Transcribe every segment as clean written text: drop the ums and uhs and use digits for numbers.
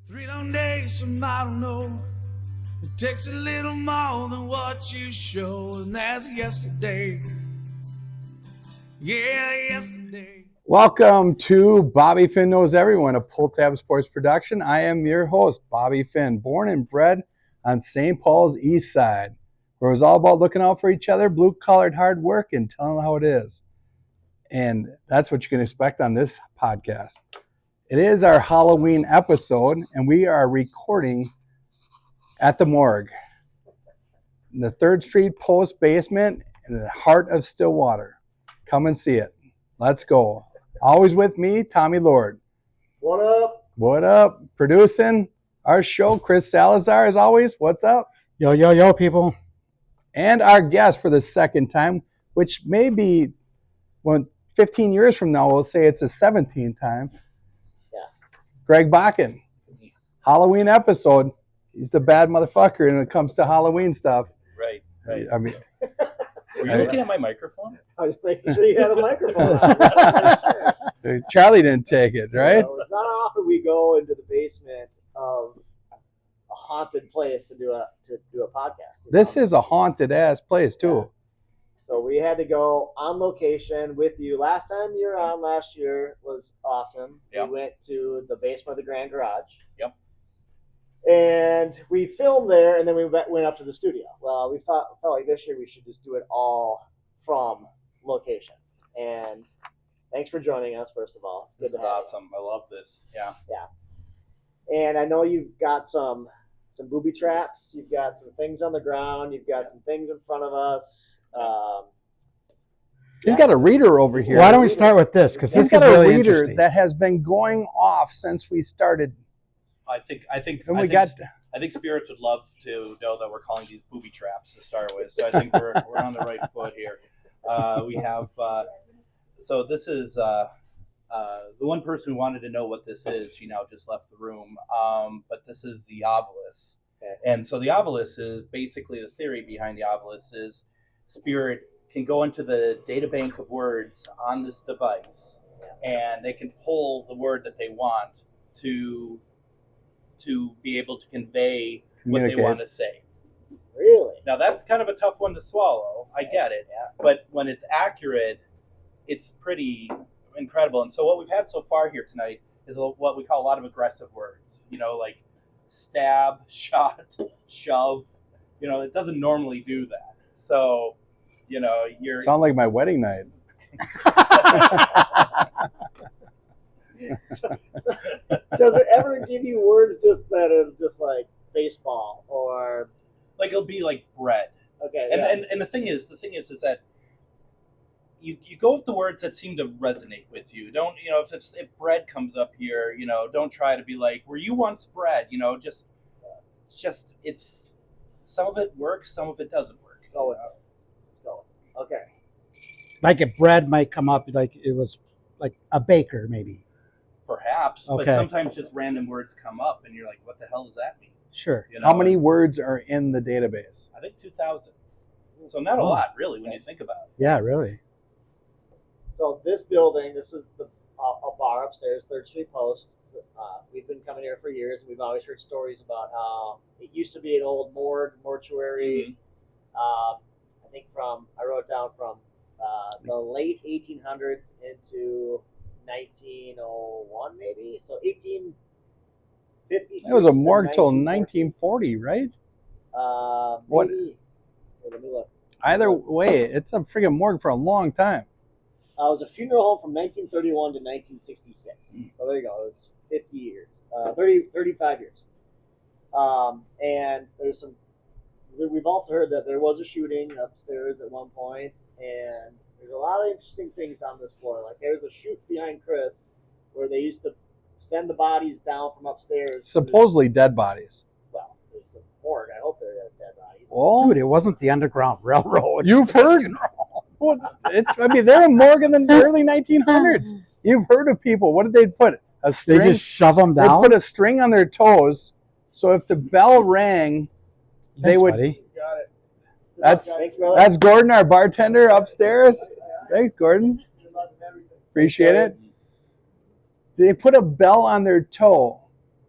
3 long days, some I don't know. It takes a little more than what you show, and that's yesterday. Yeah, yesterday. Welcome to Bobby Finn Knows Everyone, a Pull Tab Sports production. I am your host, Bobby Finn, born and bred on St. Paul's East Side, where it was all about looking out for each other, blue-collared hard work, and telling how it is. And that's what you can expect on this podcast. It is our Halloween episode, and we are recording at the morgue in the 3rd Street Post basement in the heart of Stillwater. Come and see it. Let's go. Always with me, Tommy Lord. What up? What up? Producing our show, Chris Salazar, as always. What's up? Yo, yo, yo, people. And our guest for the second time, which may be 15 years from now, we'll say it's a 17th time. Yeah. Greg Bakkun. Halloween episode. He's a bad motherfucker when it comes to Halloween stuff. Right. I mean, were you looking at my microphone? I was making sure you had a microphone on. Charlie didn't take it, right? You know, it's not often we go into the basement of a haunted place to do a podcast. This is a haunted ass place too. Yeah. So we had to go on location with you. Last time you were on last year was awesome. Yep. We went to the basement of the Grand Garage. Yep. And we filmed there, and then we went up to the studio. Well, we felt like this year we should just do it all from location. And thanks for joining us, first of all. This is awesome. I love this. Yeah. Yeah. And I know you've got some booby traps. You've got some things on the ground. You've got some things in front of us. He's got a reader over here. Why don't we start with this? Because this is really a reader interesting. that has been going off since we started. I think spirits would love to know that we're calling these booby traps to start with. So I think we're on the right foot here. We have so this is the one person who wanted to know what this is. She now just left the room. But this is the obelisk. Okay. And so the obelisk is basically the theory behind the obelisk is spirit can go into the data bank of words on this device, and they can pull the word that they want to be able to convey what they want to say. Really? Now that's kind of a tough one to swallow. I get it. Yeah. But when it's accurate, it's pretty incredible. And so what we've had so far here tonight is what we call a lot of aggressive words. You know, like stab, shot, shove. You know, it doesn't normally do that. So, you know, you're... Sound like my wedding night. Does it ever give you words just that are just like baseball or like it'll be like bread? Okay. And the thing is that you go with the words that seem to resonate with you. Don't, you know, if bread comes up here, you know, don't try to be like, were you once bread? You know, just it's some of it works, some of it doesn't work. Let's go with it. Let's go. Okay. Like if bread might come up, like it was like a baker, maybe. Perhaps, Okay. But sometimes just random words come up, and you're like, "What the hell does that mean?" Sure. You know? How many words are in the database? I think 2,000. So not a lot, really, when you think about it. Yeah, really. So this building, this is a bar upstairs, 3rd Street Post. We've been coming here for years, and we've always heard stories about how it used to be an old mortuary. Mm-hmm. I think I wrote down from the late 1800s into 1901, maybe. So 1856. It was a morgue to till 1940, 1940. right? What? Maybe. Here, let me look. Either way, it's a freaking morgue for a long time. It was a funeral home from 1931 to 1966. So there you go. It was 50 years, 35 years. And there's we've also heard that there was a shooting upstairs at one point, and there's a lot of interesting things on this floor. Like there's a chute behind Chris where they used to send the bodies down from upstairs. Supposedly dead bodies. Well, it's a morgue. I hope they're dead bodies. Well, Dude, it wasn't the Underground Railroad. you've heard. Well, they're a morgue in the early 1900s. You've heard of people. What did they put? A string? They just shove them They down? put a string on their toes, so if the bell rang, they Thanks, would. buddy. Got it. Thanks, Gordon, our bartender upstairs. Thanks, Gordon. Appreciate it. They put a bell on their toe,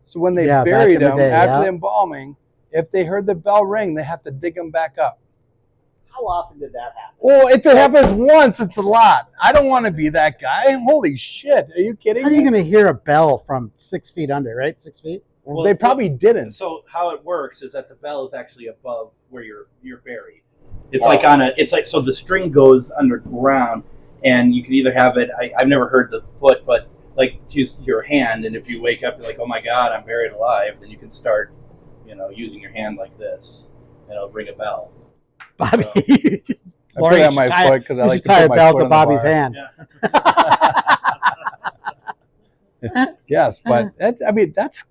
So when they Yeah, back buried in the him day, after yeah. the embalming, if they heard the bell ring, they have to dig him back up. How often did that happen? Well, if it happens once, it's a lot. I don't want to be that guy. Holy shit. Are you kidding How are me? you going to hear a bell from 6 feet under, right? 6 feet? Well, they probably didn't. So how it works is that the bell is actually above where you're buried. It's like so the string goes underground, and you can either have it. I've never heard the foot, but like use your hand, and if you wake up, you're like, oh my god, I'm buried alive. Then you can start, using your hand like this, and it'll ring a bell. Bobby, I put it on my foot because I like to tie put a my bell foot to on the Bobby's bar. hand. Yeah. Yes, but that's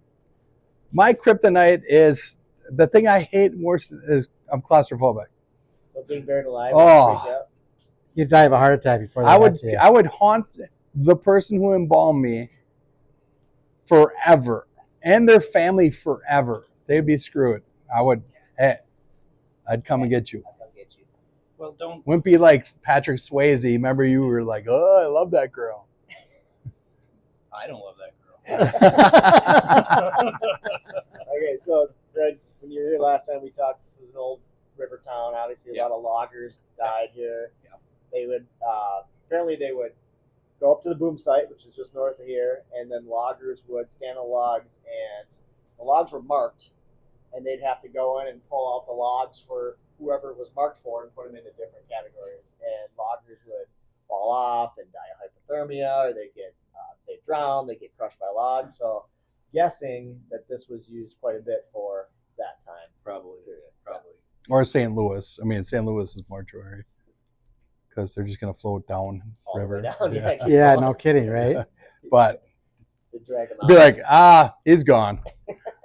my kryptonite. Is the thing I hate worse is I'm claustrophobic. So being buried alive. Oh. You'd die of a heart attack before that. I would haunt the person who embalmed me forever and their family forever. They'd be screwed. I'd come and get you. Well, don't. Wouldn't be like Patrick Swayze. Remember, you were like, "Oh, I love that girl." I don't love that girl. Okay, so Greg, when you were here last time we talked, this is an old river town. Obviously, a lot of loggers died here. Yeah. They would apparently they would go up to the boom site, which is just north of here, and then loggers would stand on logs, and the logs were marked, and they'd have to go in and pull out the logs for whoever it was marked for and put them into different categories. And loggers would fall off and die of hypothermia, or they'd drown, they get crushed by logs. So, guessing that this was used quite a bit for that time. Probably. Or St. Louis. I mean, St. Louis is mortuary because they're just gonna float down All the way river. down, Yeah. Yeah, no kidding, right? But They drag them out. be like, he's gone.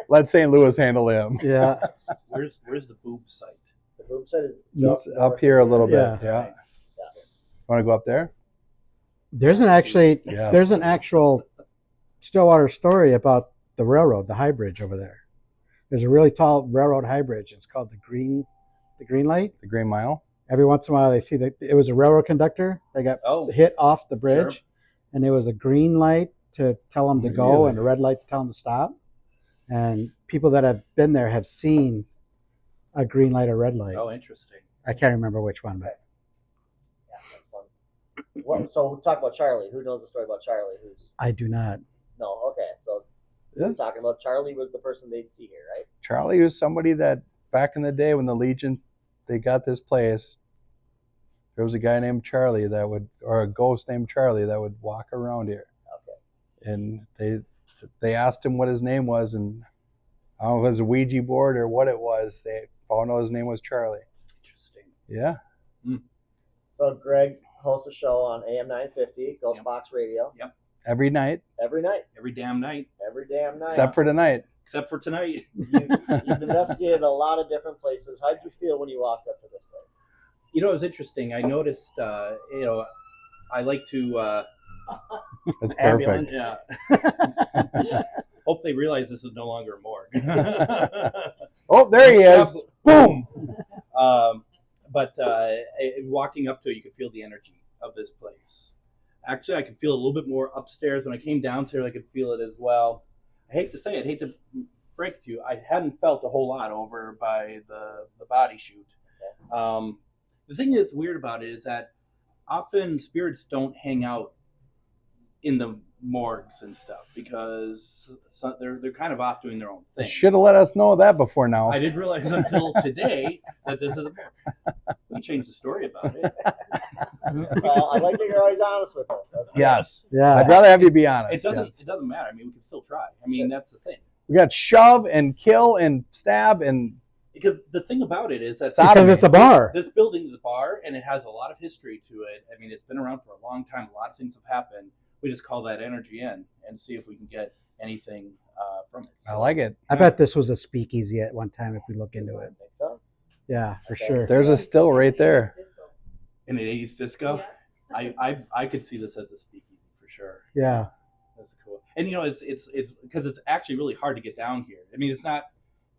Let St. Louis handle him. Yeah. Where's the boob site? The boom site is Just just up north here a of little bit. Yeah. Yeah. Want to go up there? There's an actual Stillwater story about the railroad, the high bridge over there. There's a really tall railroad high bridge. It's called the Green Light. The Green Mile. Every once in a while, they see that it was a railroad conductor. They got hit off the bridge, Sure. and there was a green light to tell them to go Really? and a red light to tell them to stop. And people that have been there have seen a green light or red light. Oh, interesting. I can't remember which one, but Yeah, that's fun. So we'll talk about Charlie. Who knows the story about Charlie? I do not. No, okay. So Yeah. we're talking about Charlie was the person they'd see here, right? Charlie was somebody that back in the day when the Legion, they got this place, there was a guy named Charlie or a ghost named Charlie that would walk around here. Okay. And they asked him what his name was, and I don't know if it was a Ouija board or what it was. They found out his name was Charlie. Interesting. Yeah. So Greg hosts a show on AM 950, Ghost Yep. Box Radio, Every night, every night, Every damn night, every damn night. except for tonight. except for tonight. You've investigated a lot of different places. How did you feel when you walked up to this place? It was interesting. I noticed, I like to. That's perfect. Yeah. Hope they realize this is no longer a morgue. Oh, there he is. Boom. But walking up to it, you could feel the energy of this place. Actually, I could feel a little bit more upstairs. When I came downstairs, I could feel it as well. I hate to say it, hate to break it to you, I hadn't felt a whole lot over by the body chute. The thing that's weird about it is that often spirits don't hang out in the morgues and stuff because they're kind of off doing their own thing. Should have let us know that before now. I didn't realize until today that this is a morgue. We changed the story about it. Well, I like that you're always honest with us. Yes. yeah. I'd rather have you be honest. It doesn't. Yes. It doesn't matter. I mean, we can still try. I mean, that's the thing. We got shove and kill and stab and Because the thing about it is that Because it's a bar. this building is a bar, and it has a lot of history to it. I mean, it's been around for a long time. A lot of things have happened. We just call that energy in and see if we can get anything from it. I like it. I bet this was a speakeasy at one time if we look into I it. think so. Yeah, for Okay. sure. There's a still right there. In an 80s disco, I could see this as a speakeasy for sure. Yeah. That's cool. And it's because it's actually really hard to get down here. I mean, it's not.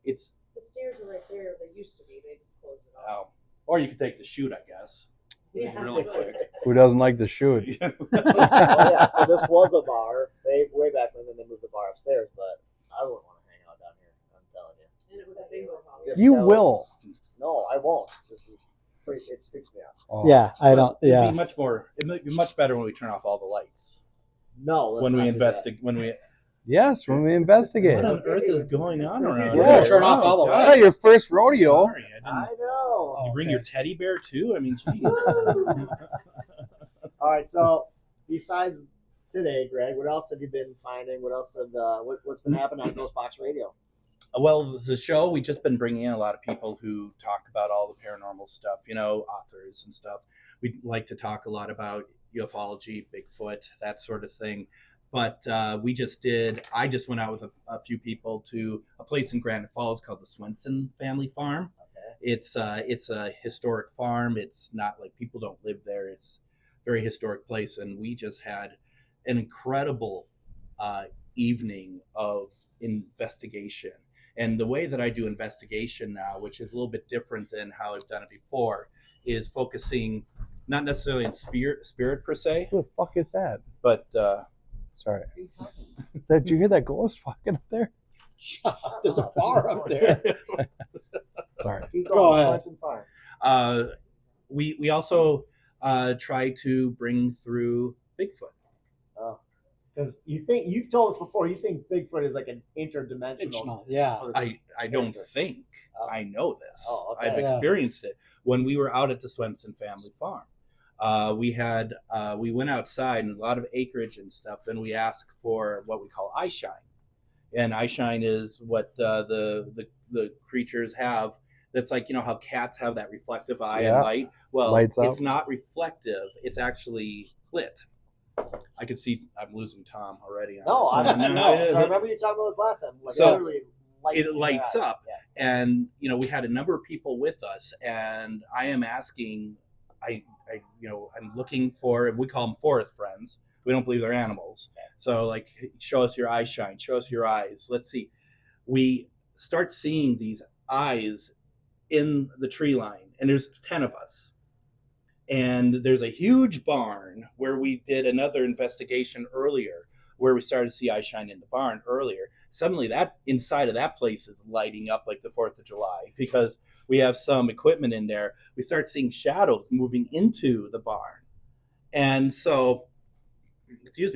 It's The stairs are right there. They used to be. They just closed it off. or you could take the chute, I guess. Yeah. Really quick. Who doesn't like to shoot? Oh, yeah. So this was a bar. Way back when, then they moved the bar upstairs, but I wouldn't want was a bingo hall. You will. No, I won't. It freaks me out. Oh. Yeah, I don't. It'd Yeah, be much more. It'd be much better when we turn off all the lights. No, let's When not we do investigate. When we. Yes, when we investigate. What on earth is going on around Yeah, here? turn off all the Oh, your first rodeo. Sorry, I that. didn't. I know. You bring your teddy bear too? I mean, geez. All right, so besides today, Greg, what else have you been finding? What else have what's been happening on Ghost Box Radio? Well, the show, we've just been bringing in a lot of people who talk about all the paranormal stuff, authors and stuff. We like to talk a lot about ufology, Bigfoot, that sort of thing. But I just went out with a few people to a place in Granite Falls called the Swenson Family Farm. Okay. It's a historic farm. It's not like people don't live there. It's a very historic place. And we just had an incredible evening of investigation. And the way that I do investigation now, which is a little bit different than how I've done it before, is focusing not necessarily on spirit per se. Who the fuck is that? But sorry. Did you hear that ghost fucking up there? there's a bar up there. Sorry. Go ahead. We also try to bring through Bigfoot. Oh. Because you've told us before, you think Bigfoot is like an interdimensional. Yeah. I don't think. I know this. Oh, okay. I've experienced it. When we were out at the Swenson Family Farm, we went outside and a lot of acreage and stuff, and we asked for what we call eye shine. And eye shine is what the creatures have. That's like, how cats have that reflective eye and light. Well, it's not reflective. It's actually lit. I could see I'm losing Tom already. No, I remember you talking about this last time. Like, literally it lights up. Yeah. And, we had a number of people with us, and I am asking, I'm looking for, we call them forest friends. We don't believe they're animals. So, like, show us your eye shine, show us your eyes. Let's see. We start seeing these eyes in the tree line, and there's 10 of us. And there's a huge barn where we did another investigation earlier, where we started to see eye shine in the barn earlier. Suddenly, that inside of that place is lighting up like the 4th of July because we have some equipment in there. We start seeing shadows moving into the barn. And so,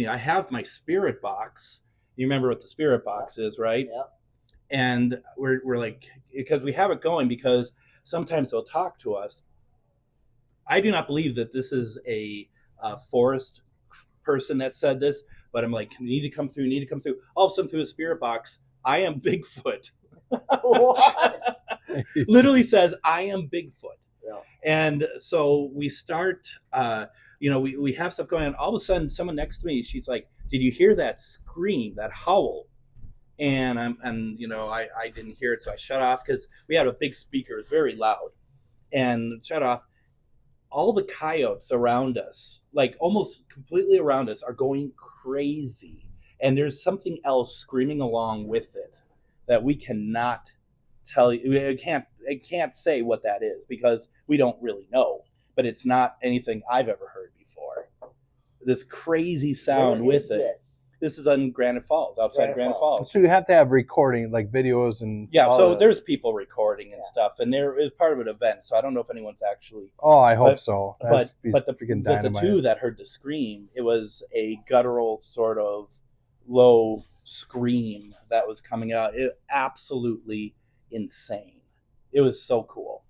I have my spirit box. You remember what the spirit box is, right? Yeah. And we're like, because we have it going, because sometimes they'll talk to us. I do not believe that this is a forest person that said this, but I'm like, need to come through. All of a sudden, through the spirit box, I am Bigfoot. What? Literally says, I am Bigfoot. Yeah. And so we start, we have stuff going on. All of a sudden, someone next to me, she's like, did you hear that scream, that howl? And I didn't hear it, so I shut off because we had a big speaker. It's very loud. And shut off. All the coyotes around us, like almost completely around us, are going crazy. And there's something else screaming along with it that we cannot tell you. I can't say what that is because we don't really know. But it's not anything I've ever heard before. This crazy sound with it. This is on Granite Falls, outside Granite Falls. So you have to have recording, like videos and... Yeah, so there's people recording and stuff, and there is part of an event, so I don't know if anyone's actually... Oh, I hope so. But the two that heard the scream, it was a guttural sort of low scream that was coming out. It absolutely insane. It was so cool.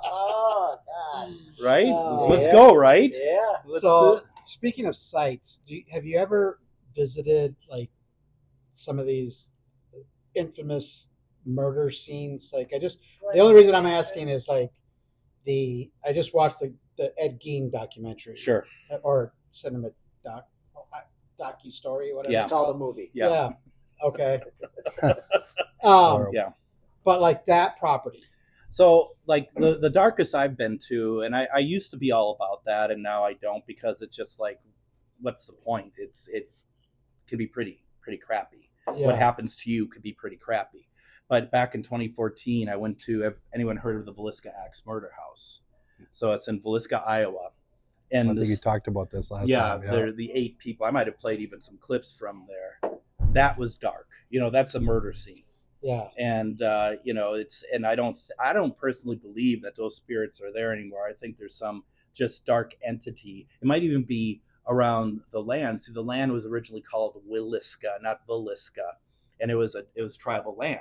Oh, God. Right? Let's go, right? Yeah. Speaking of sites, have you ever visited like some of these infamous murder scenes? Like, the only reason I'm asking is like I just watched the Ed Gein documentary, sure, or cinema docu-story, whatever it's called, a movie. Yeah. Okay. Yeah. But like that property. So, like, the darkest I've been to, and I used to be all about that, and now I don't, because it's just like, what's the point? It's could be pretty crappy. Yeah. What happens to you could be pretty crappy. But back in 2014, I went to, have anyone heard of the Villisca Axe Murder House? So it's in Villisca, Iowa. And I think you talked about this last time. Yeah, they're the 8 people. I might have played even some clips from there. That was dark. That's a murder scene. Yeah. And and I don't personally believe that those spirits are there anymore. I think there's some just dark entity. It might even be around the land. See, the land was originally called Villisca, not Villisca, and it was tribal land,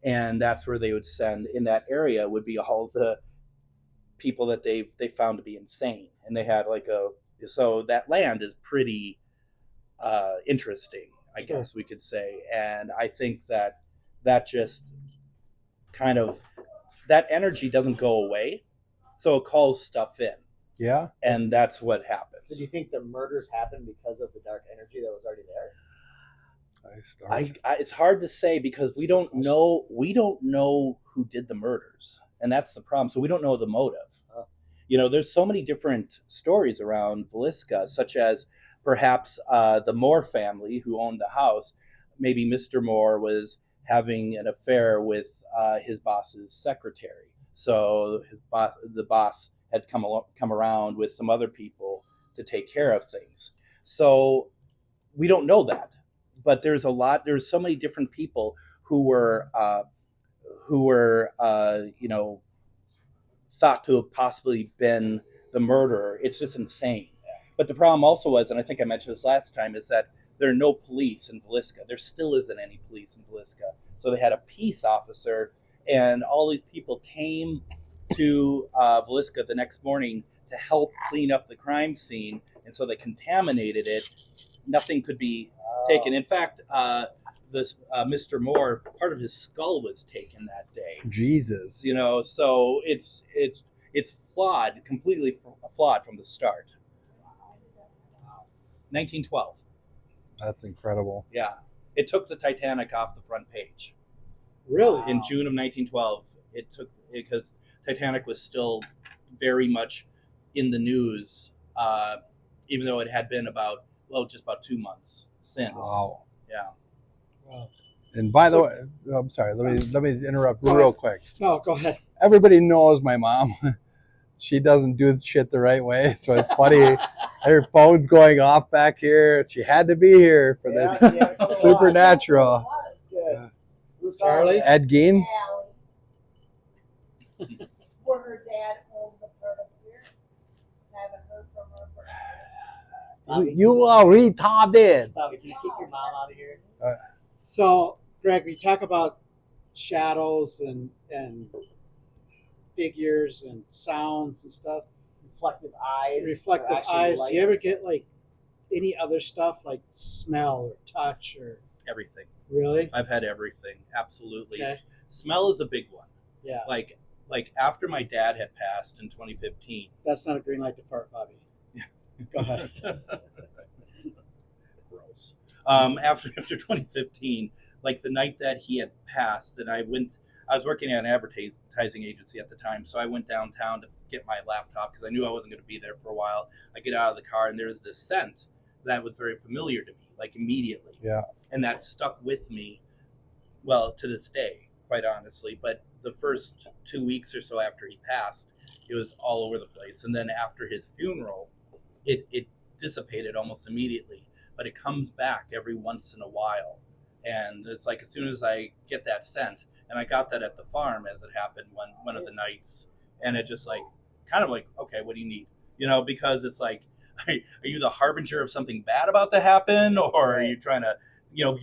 and that's where they would send in that area would be all the people that they found to be insane, and they had so that land is pretty interesting, I guess we could say, and I think that just kind of that energy doesn't go away, so it calls stuff in. Yeah, and that's what happens. So do you think the murders happened because of the dark energy that was already there? It's hard to say because we don't know who did the murders, and that's the problem. So we don't know the motive. There's so many different stories around Villisca, such as perhaps the Moore family who owned the house. Maybe Mr. Moore was having an affair with his boss's secretary, so the boss had come around with some other people to take care of things. So we don't know that. But there's so many different people who were thought to have possibly been the murderer. It's just insane. But the problem also was, and I think I mentioned this last time, is that there are no police in Villisca. There still isn't any police in Villisca. So they had a peace officer, and all these people came to Villisca the next morning to help clean up the crime scene, and so they contaminated it. Nothing could be taken. In fact, this Mr. Moore, part of his skull was taken that day. Jesus. So it's flawed, completely flawed from the start. 1912. That's incredible. Yeah. It took the Titanic off the front page. Really? In June of 1912, it took because Titanic was still very much in the news, even though it had been just about 2 months since. Wow. Yeah. Wow. And by the way, I'm sorry. Let me interrupt real quick. No, go ahead. Everybody knows my mom. She doesn't do shit the right way, so it's funny. Her phone's going off back here. She had to be here for this supernatural. Good. Charlie? Ed Gein? Where her dad owned the part of here. Haven't heard from her forever. You are retarded. Bobby, can you kick your mom out of here? So, Greg, we talk about shadows and figures and sounds and stuff. Reflective eyes. Reflective eyes. Lights. Do you ever get like any other stuff like smell or touch or Everything. really? I've had everything. Absolutely. Okay. Smell is a big one. Yeah. Like after my dad had passed in 2015. That's not a green light to fart, Bobby. Go ahead. Gross. After 2015, like the night that he had passed, and I was working at an advertising agency at the time, so I went downtown to get my laptop because I knew I wasn't going to be there for a while. I get out of the car, and there's this scent that was very familiar to me, like immediately. Yeah. And that stuck with me, well, to this day, quite honestly. But the first 2 weeks or so after he passed, it was all over the place. And then after his funeral, it dissipated almost immediately. But it comes back every once in a while. And it's like as soon as I get that scent, and I got that at the farm as it happened one of the nights, and it just like, kind of like, okay, what do you need? Because it's like, are you the harbinger of something bad about to happen? Or are you trying to,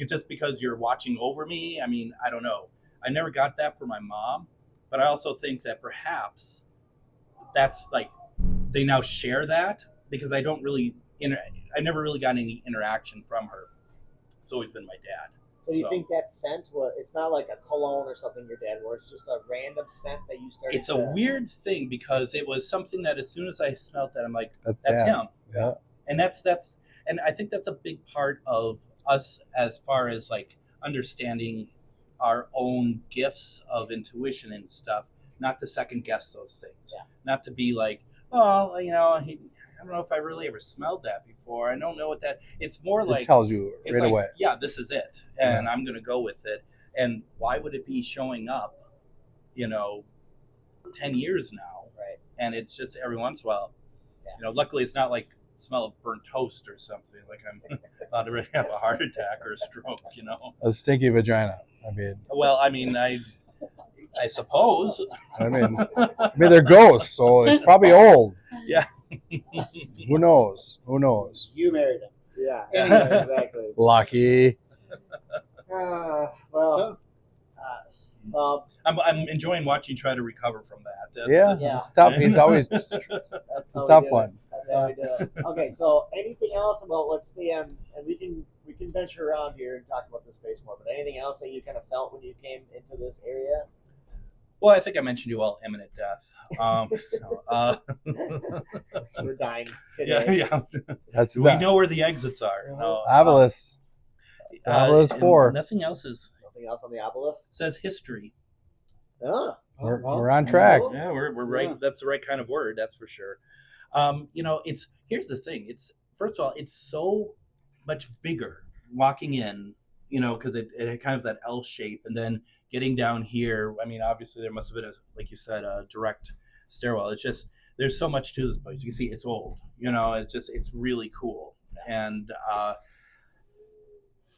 just because you're watching over me? I mean, I don't know. I never got that for my mom, but I also think that perhaps that's like, they now share that because I never really got any interaction from her. It's always been my dad. So you think that scent it's not like a cologne or something your dad wore, it's just a random scent that you started It's a weird thing because it was something that as soon as I smelled that, I'm like, that's him. Yeah. And and I think that's a big part of us as far as like understanding our own gifts of intuition and stuff, not to second guess those things. Yeah. Not to be like, oh, I don't know if I really ever smelled that before. I don't know what that. It's more like it tells you right like, away. Yeah, this is it, and I'm going to go with it. And why would it be showing up? 10 years now, right? And it's just every once in a while. Yeah. Luckily it's not like smell of burnt toast or something. Like I'm about to have a heart attack or a stroke. A stinky vagina. I mean, Well, I mean, I suppose. I mean, they're ghosts, so it's probably old. Yeah. Who knows? Who knows? You married him. Yeah, anyway, exactly. Lucky. Well, I'm enjoying watching you try to recover from that. Yeah. It's tough. It's always that's a how tough we do one. it. That's how we do it. Okay, so anything else about, let's stay on, and we can venture around here and talk about this space more. But anything else that you kind of felt when you came into this area? Well, I think I mentioned you all imminent death. We're dying Yeah, today. yeah. That's We know where the exits are. Obelisk. Obelisk and 4. Nothing else is Nothing else on the obelisk? says history. Oh, We're on track. cool. Yeah, we're right. Yeah. That's the right kind of word. That's for sure. Here's the thing. It's first of all, it's so much bigger walking in. Because it kind of that L shape, and then getting down here. I mean, obviously there must have been like you said, a direct stairwell. It's just there's so much to this place. You can see it's old. It's really cool. And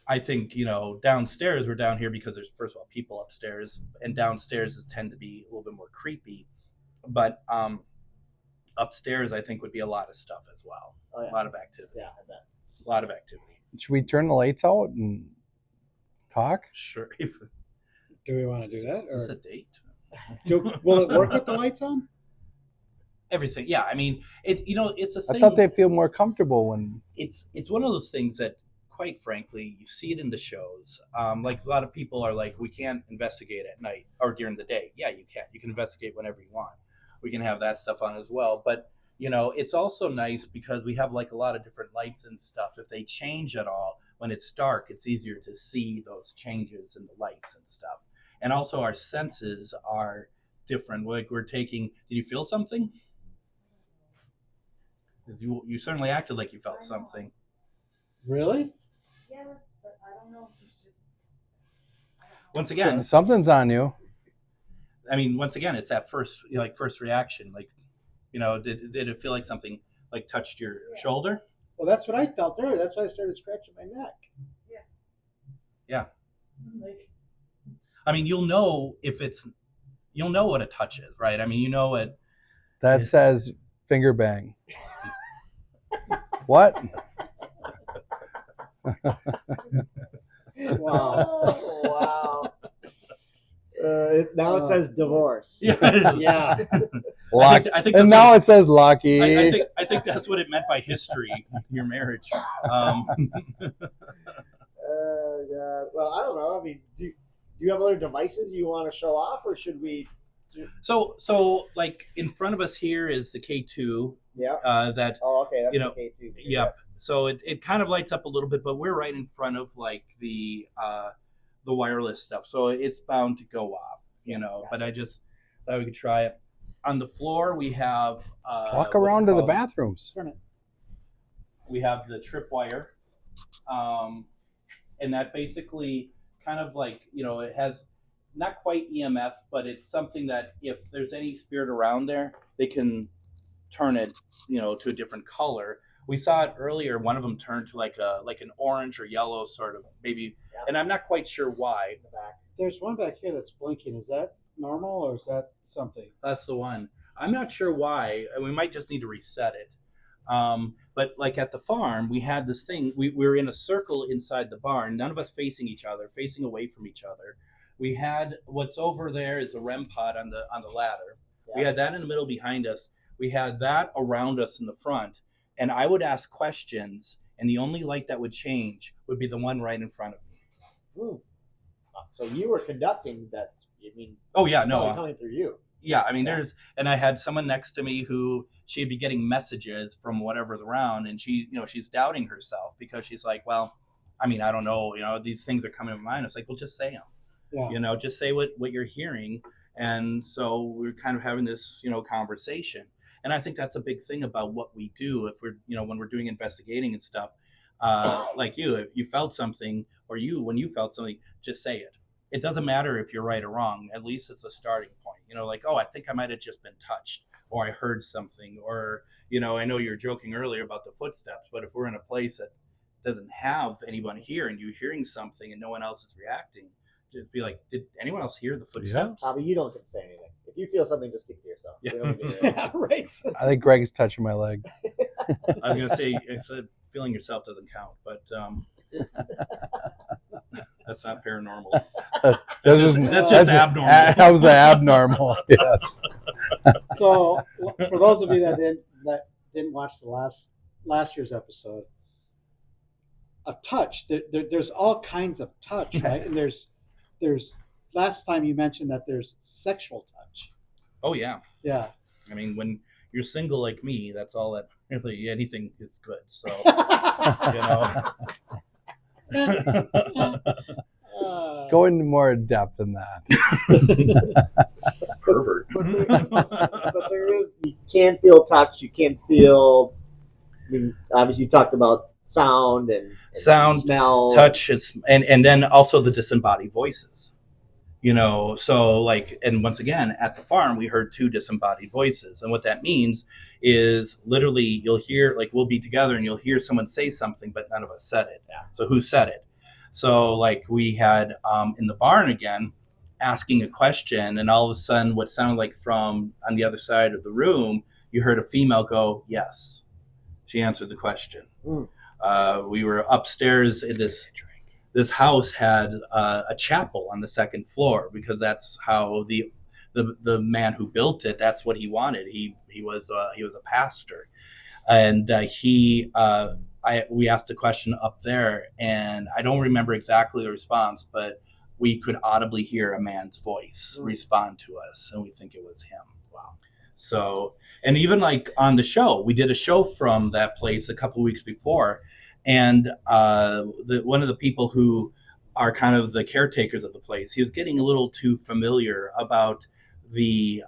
I think downstairs we're down here because there's first of all people upstairs, and downstairs tend to be a little bit more creepy. But upstairs I think would be a lot of stuff as well. Oh, yeah. A lot of activity. Yeah, I bet. A lot of activity. Should we turn the lights out and talk? Sure. Do we want to do that? Is this Or a date? will it work with the lights on? Everything, yeah. I mean, it's a thing. I thought they'd feel more comfortable when. It's one of those things that, quite frankly, you see it in the shows. Like a lot of people are like, we can't investigate at night or during the day. Yeah, you can. You can investigate whenever you want. We can have that stuff on as well. But it's also nice because we have like a lot of different lights and stuff. If they change at all when it's dark, it's easier to see those changes in the lights and stuff. And also our senses are different. Like we're taking. Did you feel something? You certainly acted like you felt something. Really? Yes, but I don't know if it's just. Once again, Something's on you. I mean, once again, it's that first reaction. Like, did it feel like something like touched your shoulder? Well, that's what I felt earlier. That's why I started scratching my neck. Yeah. Like, I mean, you'll know what a touch is, right? I mean, it. That says finger bang. What? Wow. Wow. Now it says divorce. Yeah. Yeah. Lock. I think And that's now what it says lucky. I think that's what it meant by history, your marriage. God. Well, I don't know. I mean, do you have other devices you want to show off, or should we? So like in front of us here is the K2. Yeah. That. Oh, okay. That's You know, okay too. Yep. So it kind of lights up a little bit, but we're right in front of like the wireless stuff, so it's bound to go off, But I just thought we could try it. On the floor, we have Walk around to the bathrooms. We have the tripwire, and that basically kind of like it has not quite EMF, but it's something that if there's any spirit around there, they can turn it to a different color. We saw it earlier. One of them turned to like an orange or yellow sort of maybe, and I'm not quite sure why. In the back. There's one back here that's blinking. Is that normal or is that something? That's the one. I'm not sure why. We might just need to reset it. But like at the farm, we had this thing. We were in a circle inside the barn, none of us facing each other, facing away from each other. We had what's over there is a REM pod on the ladder. Yeah. We had that in the middle behind us. We had that around us in the front. And I would ask questions, and the only light that would change would be the one right in front of me. Ooh. So you were conducting that. I mean. Oh yeah, no. Coming through you. Yeah, I mean, and I had someone next to me who she'd be getting messages from whatever's around, and she's doubting herself because she's like, well, I mean, I don't know, these things are coming to mind. It's like, well, just say them. Yeah. Just say what you're hearing. And so we're kind of having this, conversation. And I think that's a big thing about what we do if we're, when we're doing investigating and stuff, like if you felt something or when you felt something, just say it. It doesn't matter if you're right or wrong. At least it's a starting point, like, oh, I think I might've just been touched or I heard something or, I know you're joking earlier about the footsteps, but if we're in a place that doesn't have anyone here and you're hearing something and no one else is reacting, just be like, did anyone else hear the footsteps? Bobby, you don't get to say anything. If you feel something, just keep it to yourself. Yeah. We don't need to hear it. Yeah, right. I think Greg is touching my leg. I was gonna say, I said feeling yourself doesn't count, but that's not paranormal. That's just abnormal. That was abnormal. Yes. So, for those of you that didn't watch the last year's episode of touch, there's all kinds of touch, right? And there's last time you mentioned that there's sexual touch. Oh yeah. Yeah. I mean, when you're single like me, that's all that really anything is good. So Go into more depth than that. Pervert. But there is, you can feel touch. You can feel. I mean, obviously, you talked about sound and smell, touch, and then also the disembodied voices. So like, and once again, at the farm, we heard 2 disembodied voices. And what that means is literally you'll hear, like, we'll be together and you'll hear someone say something, but none of us said it. Yeah. So who said it? So like we had in the barn again, asking a question, and all of a sudden what sounded like from on the other side of the room, you heard a female go, yes. She answered the question. We were upstairs in this house had a chapel on the 2nd floor because that's how the man who built it, that's what he wanted. He was a pastor, and we asked a question up there, and I don't remember exactly the response, but we could audibly hear a man's voice respond to us, and we think it was him. Wow. So, and even like on the show, we did a show from that place a couple of weeks before, and one of the people who are kind of the caretakers of the place, he was getting a little too familiar about the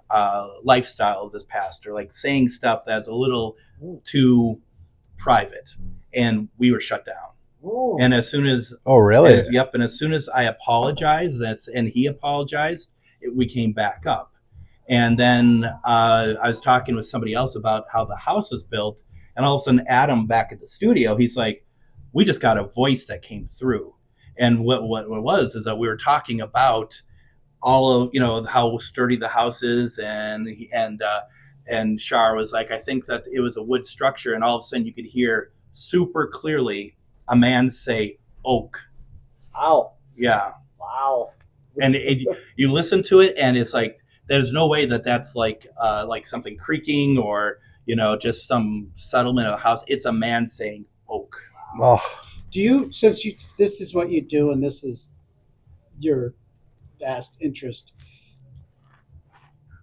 lifestyle of this pastor, like saying stuff that's a little too private, and we were shut down. Ooh. And as soon as yep, and as soon as I apologized, and he apologized, we came back up. And then I was talking with somebody else about how the house was built, and all of a sudden Adam back at the studio, he's like, we just got a voice that came through. And what it was is that we were talking about all of how sturdy the house is, and Shar was like, I think that it was a wood structure, and all of a sudden you could hear super clearly a man say oak. Wow. Yeah. Wow. And you listen to it, and it's like there's no way that that's like something creaking or just some settlement of a house. It's a man saying oak. Oh. Do you, since this is what you do and this is your vast interest,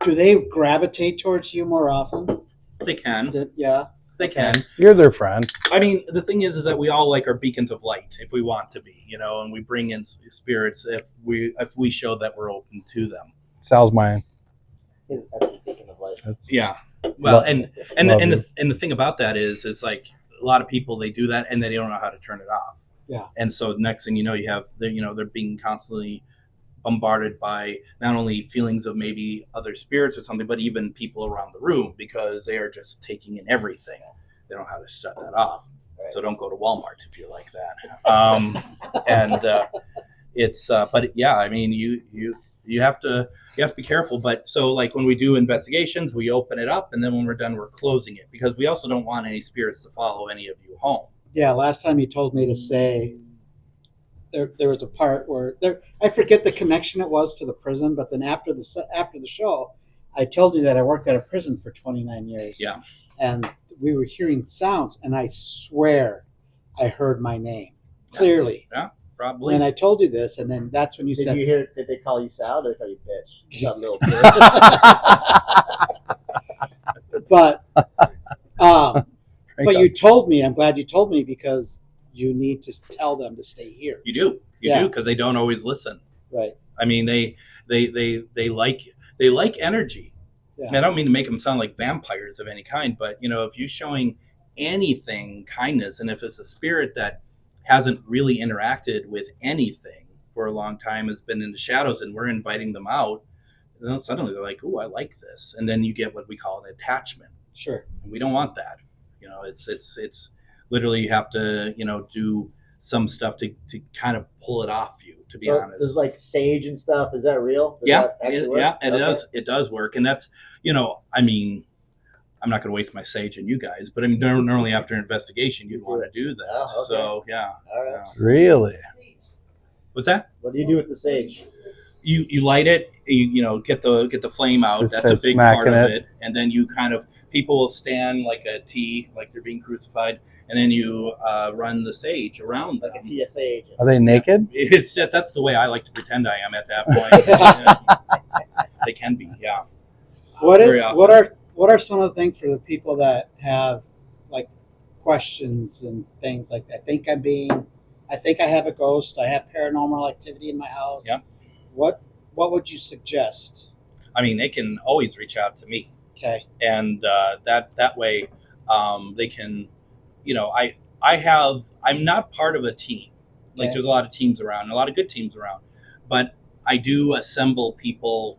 do they gravitate towards you more often? They can. Yeah. They can. You're their friend. I mean, the thing is that we all are beacons of light if we want to be, and we bring in spirits if we show that we're open to them. Sal's mine. That's a beacon of light. Yeah. Well, and the thing about that is like a lot of people, they do that and they don't know how to turn it off. Yeah. And so next thing you know, you have they're being constantly bombarded by not only feelings of maybe other spirits or something, but even people around the room, because they are just taking in everything. They don't know how to shut that off. Right. So don't go to Walmart if you're like that. But yeah, I mean, you have to be careful. But so like when we do investigations, we open it up, and then when we're done, we're closing it, because we also don't want any spirits to follow any of you home. Yeah. Last time you told me to say there was a part where I forget the connection it was to the prison, but then after the show, I told you that I worked at a prison for 29 years. Yeah. And we were hearing sounds, and I swear I heard my name clearly. Yeah, probably. And I told you this, and then that's when you said... Did they call you Sal, or did they call you bitch? You got a little bitch. But you told me, I'm glad you told me, because you need to tell them to stay here. You do, because they don't always listen. Right. I mean, they like energy. Yeah. I don't mean to make them sound like vampires of any kind, but if you're showing anything kindness, and if it's a spirit that hasn't really interacted with anything for a long time, has been in the shadows, and we're inviting them out, then suddenly they're like, "Ooh, I like this," and then you get what we call an attachment. Sure. And we don't want that. It's literally, you have to do some stuff to kind of pull it off you. To be honest, there's like sage and stuff. Is that real? Does yeah, that actually work? yeah, and Okay. it does work, and that's I mean. I'm not going to waste my sage on you guys, but I mean, normally after an investigation, you'd want to do that. Oh, okay. So, yeah. All right. Yeah. Really? What's that? What do you do with the sage? You light it, get the flame out. Just That's a start big part of smacking it. And then you people will stand like a T, like they're being crucified, and then you run the sage around them. Like a TSA agent. Are they naked? That's the way I like to pretend I am at that point. They can be, yeah. What are some of the things for the people that have like questions and things like that? I think I have a ghost. I have paranormal activity in my house. Yeah. What would you suggest? I mean, they can always reach out to me. Okay. And that way they can, I'm not part of a team. Like there's a lot of teams around, a lot of good teams around, but I do assemble people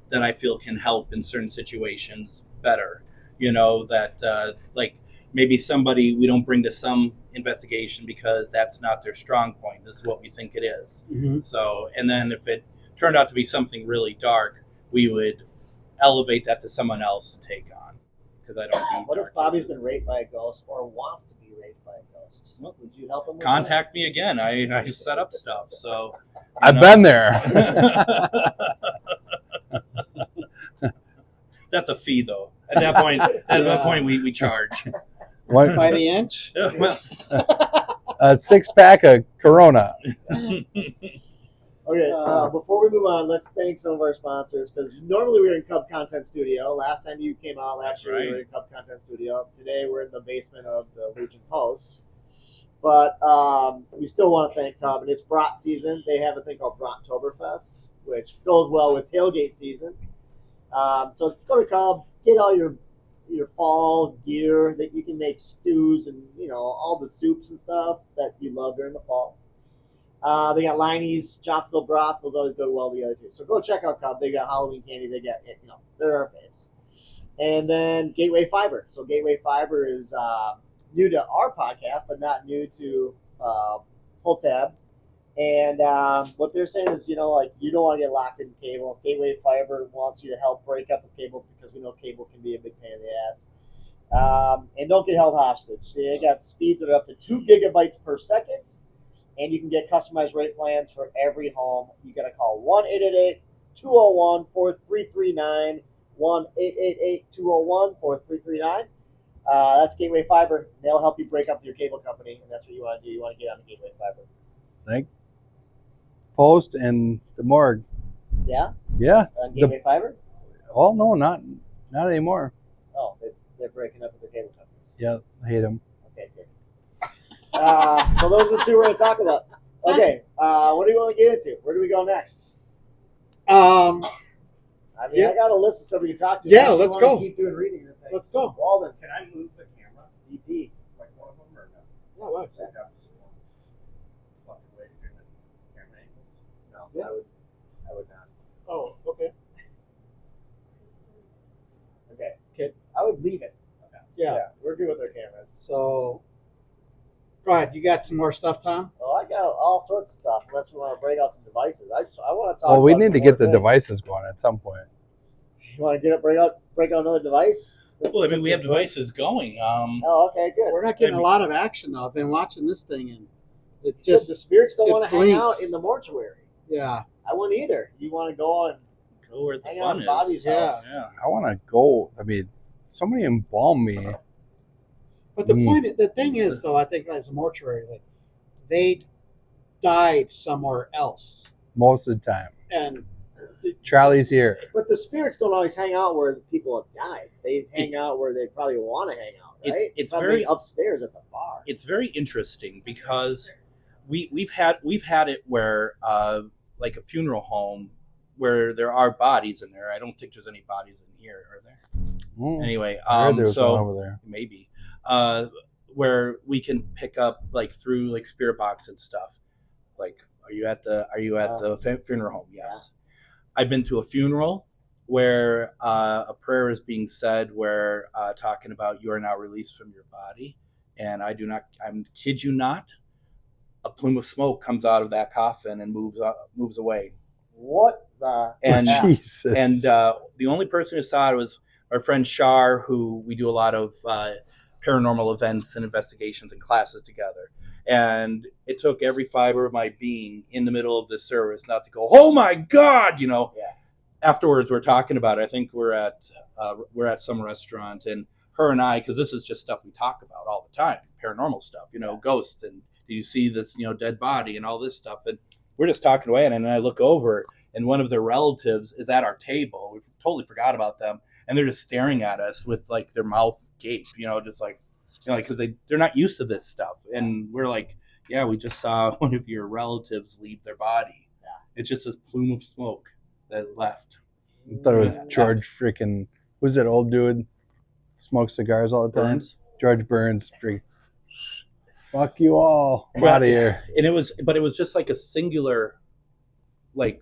that I feel can help in certain situations better. That like maybe somebody we don't bring to some investigation because that's not their strong point. This is what we think it is. Mm-hmm. So, and then if it turned out to be something really dark, we would elevate that to someone else to take on. Because I don't do What dark if Bobby's cases. been raped by a ghost or wants to be raped by a ghost? Well, Would you help him with Contact me again. I set up stuff. So I've been there. That's a fee, though. At that point, we charge. What? By the inch? Well, A 6-pack of Corona. Okay, before we move on, let's thank some of our sponsors because normally we're in Cub Content Studio. Last time you came out last year, we were in Cub Content Studio. Today we're in the basement of the Legion Post. But we still want to thank Cub, and it's brat season. They have a thing called Brattoberfest, which goes well with tailgate season. So go to Cub, get all your fall gear that you can make stews and all the soups and stuff that you love during the fall. They got Liney's, Johnsonville brats. Those always go well together too. So go check out Cub. They got Halloween candy. They got they're our faves. And then Gateway Fiber. So Gateway Fiber is new to our podcast, but not new to Pull Tab. And what they're saying is, you don't want to get locked in cable. Gateway Fiber wants you to help break up the cable because we know cable can be a big pain in the ass. And don't get held hostage. They got speeds that are up to 2 gigabytes per second. And you can get customized rate plans for every home. You got to call 1-888-201-4339, 1-888-201-4339. That's Gateway Fiber. They'll help you break up your cable company, and that's what you want to do. You want to get on the Gateway Fiber. Like Post and the morgue. Yeah? Yeah. On Gateway Fiber? Oh, no, not anymore. Oh, they're breaking up with their cable companies. Yeah, I hate them. Okay, good. So those are the two we're going to talk about. Okay, what do you want to get into? Where do we go next? I got a list of stuff we can talk to. Yeah, let's go. Keep doing reading and things. Let's go. Walden, Can I move the camera? DP. Like one of them or no? Yeah, what? So I got this one fluctuation in camera angles. No, Yeah. I would not. Oh, okay. Okay. Okay. I would leave it. Yeah. We're good with our cameras. So, go ahead. You got some more stuff, Tom? Well, I got all sorts of stuff. Unless we want to break out some devices, I want to talk. Well, we about need some to more get the things. devices going at some point. You want to break out another device? well, I mean, we have devices going. Oh, okay, good. We're not getting a lot of action, though. I've been watching this thing, and it Just just, the spirits don't it want to hang out blinks. in the mortuary. yeah. I wouldn't either. You want to go on Go where the hang out fun in is. Bobby's Yeah. house. Yeah. I want to go. I mean, somebody embalm me. But the thing is, though, I think as a mortuary, like, they died somewhere else, Most of the time. and Charlie's here. But the spirits don't always hang out where the people have died. They hang out where they probably want to hang out, right? It's Probably very- upstairs at the bar. It's very interesting because we've had it where like a funeral home where there are bodies in there. I don't think there's any bodies in here, are there? Anyway, I heard there was one so over there. maybe where we can pick up like through like spirit box and stuff. Like, are you at the funeral home? Yes. I've been to a funeral where a prayer is being said where talking about you are now released from your body, and I kid you not, a plume of smoke comes out of that coffin and moves away. What the? And Jesus. And the only person who saw it was our friend Shar, who we do a lot of paranormal events and investigations and classes together. And it took every fiber of my being in the middle of the service not to go, oh my God, you know. Yeah. Afterwards, we're talking about it. I think we're at some restaurant, and her and I, because this is just stuff we talk about all the time, paranormal stuff, you know, ghosts, and do you see this, you know, dead body and all this stuff. And we're just talking away, and I look over, and one of their relatives is at our table. We totally forgot about them, and they're just staring at us with like their mouth gape, you know, just like, you know, because they're not used to this stuff. And we're like, yeah, we just saw one of your relatives leave their body. Yeah. It's just this plume of smoke that left. I thought it was George freaking, who's that old dude? Smokes cigars all the time? Burns. George Burns. Fuck you all. I'm out of here. And it was just like a singular, like,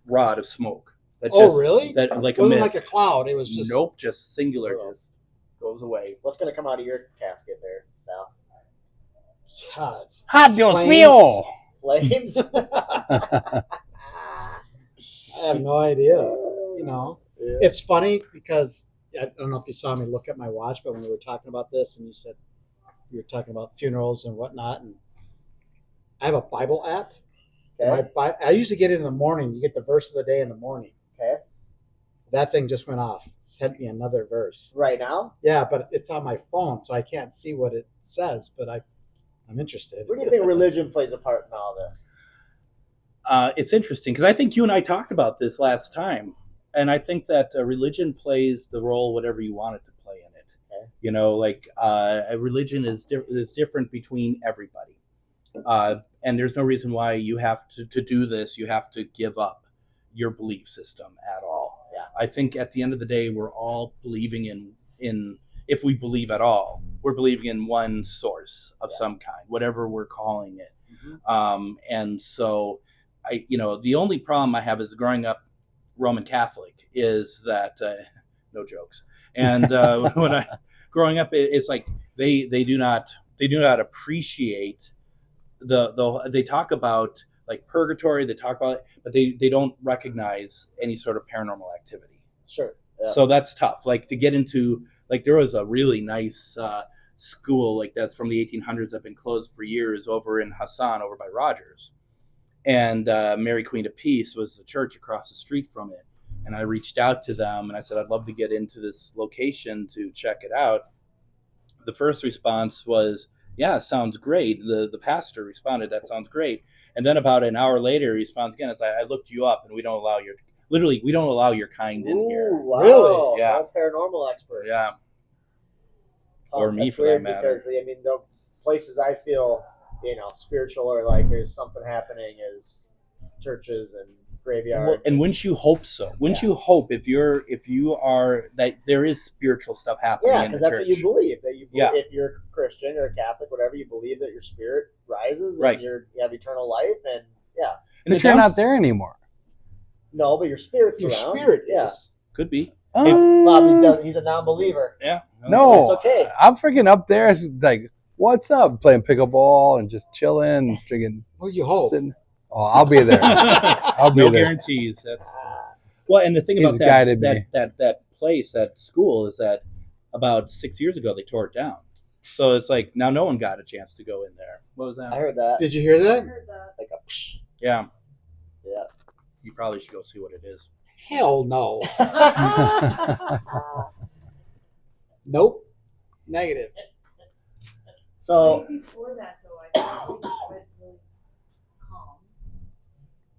rod of smoke. That Really? That like It wasn't a mist. like a cloud. It was just Nope, just singular, just goes away. What's gonna come out of your casket there, Sal? God. Hot Dios Flames. mío. Flames. I have no idea. You know, Yeah. it's funny because I don't know if you saw me look at my watch, but when we were talking about this, and you said you were talking about funerals and whatnot, and I have a Bible app. Okay. I usually get it in the morning. You get the verse of the day in the morning. Okay. That thing just went off. Sent me another verse. Right now? Yeah, but it's on my phone, so I can't see what it says. But I'm interested. Where do you think religion plays a part in all this? It's interesting because I think you and I talked about this last time, and I think that religion plays the role whatever you want it to play in it. Okay. You know, like a religion is different between everybody, and there's no reason why you have to do this. You have to give up your belief system at all. Yeah. I think at the end of the day, we're all believing in if we believe at all, we're believing in one source of some kind, whatever we're calling it. Mm-hmm. And so the only problem I have is growing up Roman Catholic is that no jokes. And when growing up, it's like they do not appreciate they talk about like purgatory, they talk about it, but they don't recognize any sort of paranormal activity. Sure. Yeah. So that's tough. Like to get into, like there was a really nice school like that's from the 1800s that's been closed for years over in Hassan, over by Rogers. And Mary Queen of Peace was the church across the street from it. And I reached out to them and I said, I'd love to get into this location to check it out. The first response was, yeah, sounds great. The pastor responded, that sounds great. And then about an hour later, he responds again. It's like, I looked you up and we don't allow your kind in here. Wow. Really? Yeah. No paranormal experts. Yeah. Or me that's for that weird matter. Because the places I feel, spiritual or like there's something happening is churches and graveyards. And wouldn't you hope so? Wouldn't you hope if you are that there is spiritual stuff happening Yeah, in the because that's church? what you believe. Yeah. If you're Christian or Catholic, whatever, you believe that your spirit rises Right. and you have eternal life, and yeah. And But you're not there anymore. No, but your spirit's Your around. spirit Yeah. is. Could be. Bobby he's a non-believer. Yeah. No, That's okay. I'm freaking up there. It's like, what's up? Playing pickleball and just chilling, drinking. Well, you hope. Sitting. Oh, I'll be there. I'll be no there. guarantees. That's well, and the thing He's about guided me. that place, that school, is that about 6 years ago they tore it down. So it's like now no one got a chance to go in there. What was I that? heard that. Did you hear I that? heard that. Like a psh. Yeah. Yeah. You probably should go see what it is. Hell no. Nope. Negative. So Before that, though, I felt it went really calm.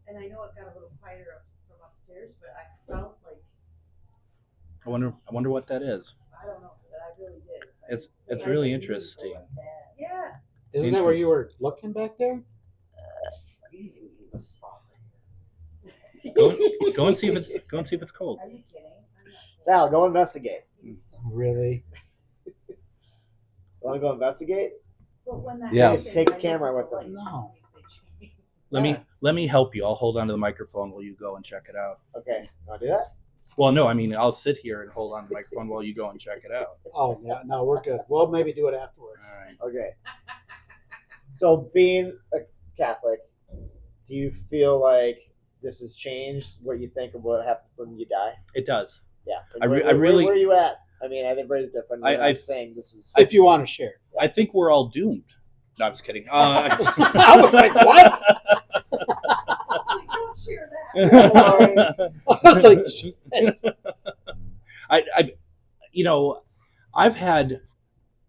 And I know it got a little quieter from upstairs, but I felt like, I wonder what that is. I don't know, but I really did. It's really interesting. Yeah. Isn't that where you were looking back there? Go and see if it's cold. Are you kidding? I'm not Sal, go investigate. Really? Want to go investigate? But when that Yeah. happened, Take a I camera looked with at the them. lights to No. see if they changed. Let me help you. I'll hold on to the microphone while you go and check it out. Okay, want to do that? Well, no, I mean I'll sit here and hold on to the microphone while you go and check it out. Oh, yeah. No, we're good. We'll maybe do it afterwards. All right. Okay. So being a Catholic, do you feel like this has changed what you think of what happens when you die? It does. Yeah. I really. Where are you at? I mean, I think everybody's different. I'm saying this is. If you want to share. I think we're all doomed. No, I'm just kidding. I was like, what? Don't share that. I was like, shit. I've had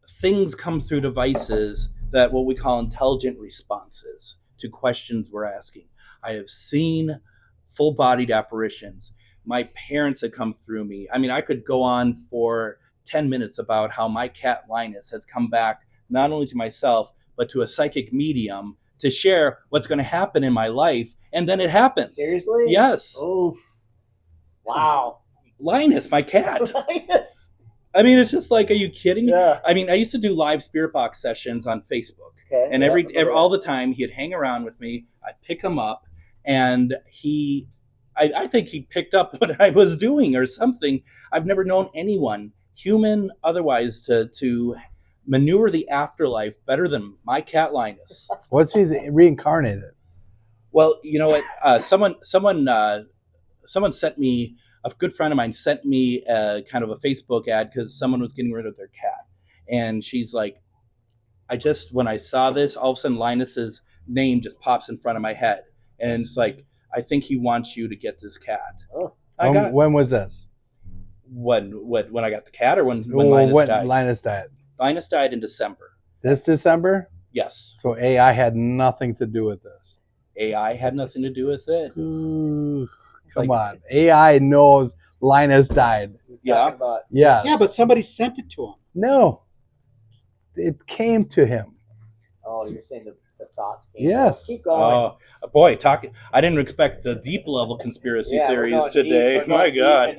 things come through devices that what we call intelligent responses to questions we're asking. I have seen full-bodied apparitions. My parents had come through me. I mean, I could go on for 10 minutes about how my cat Linus has come back not only to myself, but to a psychic medium to share what's going to happen in my life. And then it happens. Seriously? Yes. Oof. Wow. Linus, my cat. Linus. I mean, it's just like, are you kidding me? Yeah. I mean, I used to do live spirit box sessions on Facebook. Okay. And all the time, he'd hang around with me. I'd pick him up, and I think he picked up what I was doing or something. I've never known anyone, human otherwise, to maneuver the afterlife better than my cat Linus. What's he's reincarnated? Well, you know what? Someone sent me, a good friend of mine sent me kind of a Facebook ad because someone was getting rid of their cat. And she's like, when I saw this, all of a sudden Linus's name just pops in front of my head. And it's like, I think he wants you to get this cat. Oh. When was this? When I got the cat, or when Linus died? Linus died. Linus died in December. This December? Yes. So AI had nothing to do with this. AI had nothing to do with it. Come on. AI knows Linus died. Yeah. Yes. Yeah, but somebody sent it to him. No. It came to him. Oh, you're saying the thoughts came. Yes. Keep going. Boy, I didn't expect the deep level conspirity theories today. My God.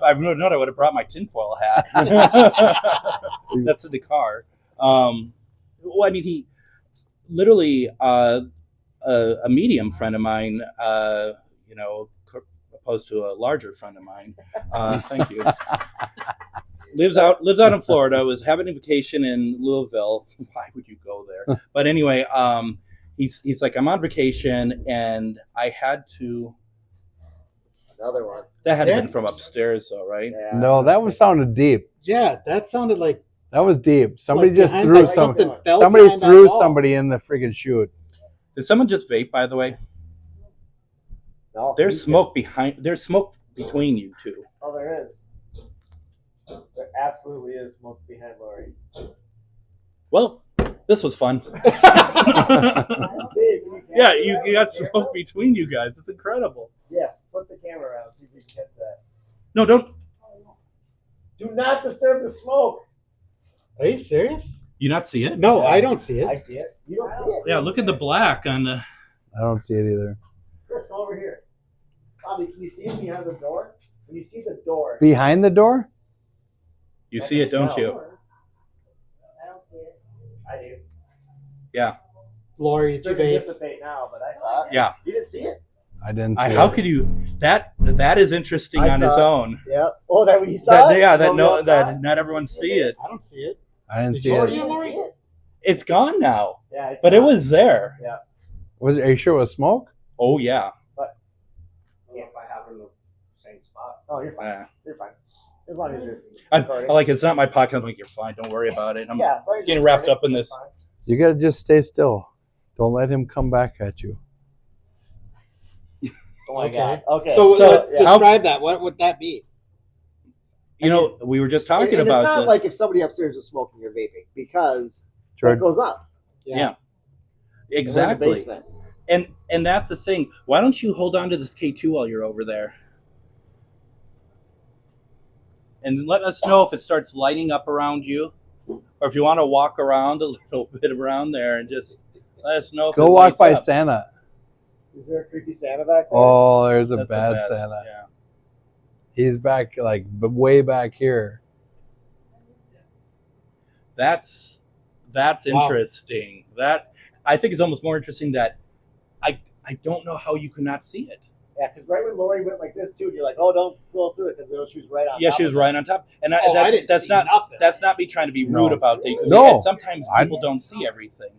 I've known I would have brought my tinfoil hat. That's in the car. Well, I mean, he literally, a medium friend of mine, opposed to a larger friend of mine. Thank you. Lives out in Florida. Was having a vacation in Louisville. Why would you go there? But anyway, he's like, I'm on vacation, and I had to. Another one. That had been from upstairs, though, right? Yeah. No, that sounded deep. Yeah, that sounded like That was deep. Somebody like just behind- threw like some. something fell Somebody behind that threw wall. somebody in the friggin' chute. Did someone just vape? By the way, No. there's smoke behind. There's smoke between you two. Oh, there is. There absolutely is smoke behind Lori. Well, this was fun. Yeah, you got smoke between you guys. It's incredible. Yes, put the camera around. See if we can catch that. No, don't. Do not disturb the smoke. Are you serious? You not see it? No, I don't see I it. see it. You don't see it. Yeah, look at the black on the. I don't see it either. Chris, come over here. Bobby, can you see it behind the door? When you see the door. Behind the door? You see it, don't you? I don't see it. I do. Yeah. Lori, It's did you starting to vape? dissipate now, but I saw it. Yeah. You didn't see it? I didn't see How it. could you? That is interesting I on its saw own. Yeah. Oh, that you saw it? That Nobody else saw that it? not everyone see it. I don't see it. I didn't Did see you Oh, it. you didn't see it? It's gone now, Yeah. It's but it not. was there. Are you sure it was smoke? Oh yeah. If I have it in the same spot. Oh, you're fine. Yeah. You're fine. As long as you're I recording. like it's not my podcast. I'm like, you're fine. Don't worry about it. I'm Yeah, as long as getting you're wrapped recording, up in it's this. fine. You gotta just stay still. Don't let him come back at you. Oh my Okay. God. Okay. So, yeah. describe that. What would that be? You know, we were just talking And about it's not this. like if somebody upstairs is smoking or vaping because it Jordan, goes up. Yeah. We're in the Exactly. basement. And that's the thing. Why don't you hold on to this K2 while you're over there? And let us know if it starts lighting up around you, or if you want to walk around a little bit around there and just let us know. If go it walk lights by up. Santa. Is there a creepy Santa back there? Oh, there's a That's the bad best, Santa. Yeah. He's back, like way back here. That's Wow. interesting. That I think is almost more interesting. That I don't know how you could not see it. Yeah, because right when Lori went like this too, and you're like, oh, don't go through it because she was right on. Yeah, top she was of it. right on top, and Oh, I didn't that's see not nothing. that's not me trying to be rude No. about things. No. Sometimes I- people don't see everything.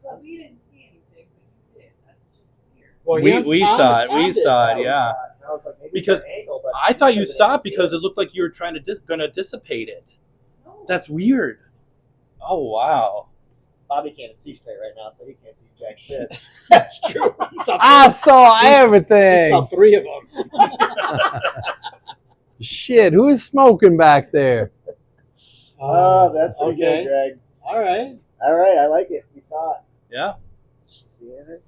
Well, we didn't see anything, but you did. That's just weird. Well, We saw it. We saw it. Yeah. I was like, maybe Because it's an angle, but I thought you because saw didn't it see because it looked like you were trying to gonna dissipate it. No. That's weird. Oh wow. Bobby can't see straight right now, so he can't see jack shit. That's true. He saw I saw He everything. saw 3 of them. Shit, who's smoking back there? Oh, that's pretty okay. good, Greg. All right. All right, I like it. We saw it. Yeah. She seeing it?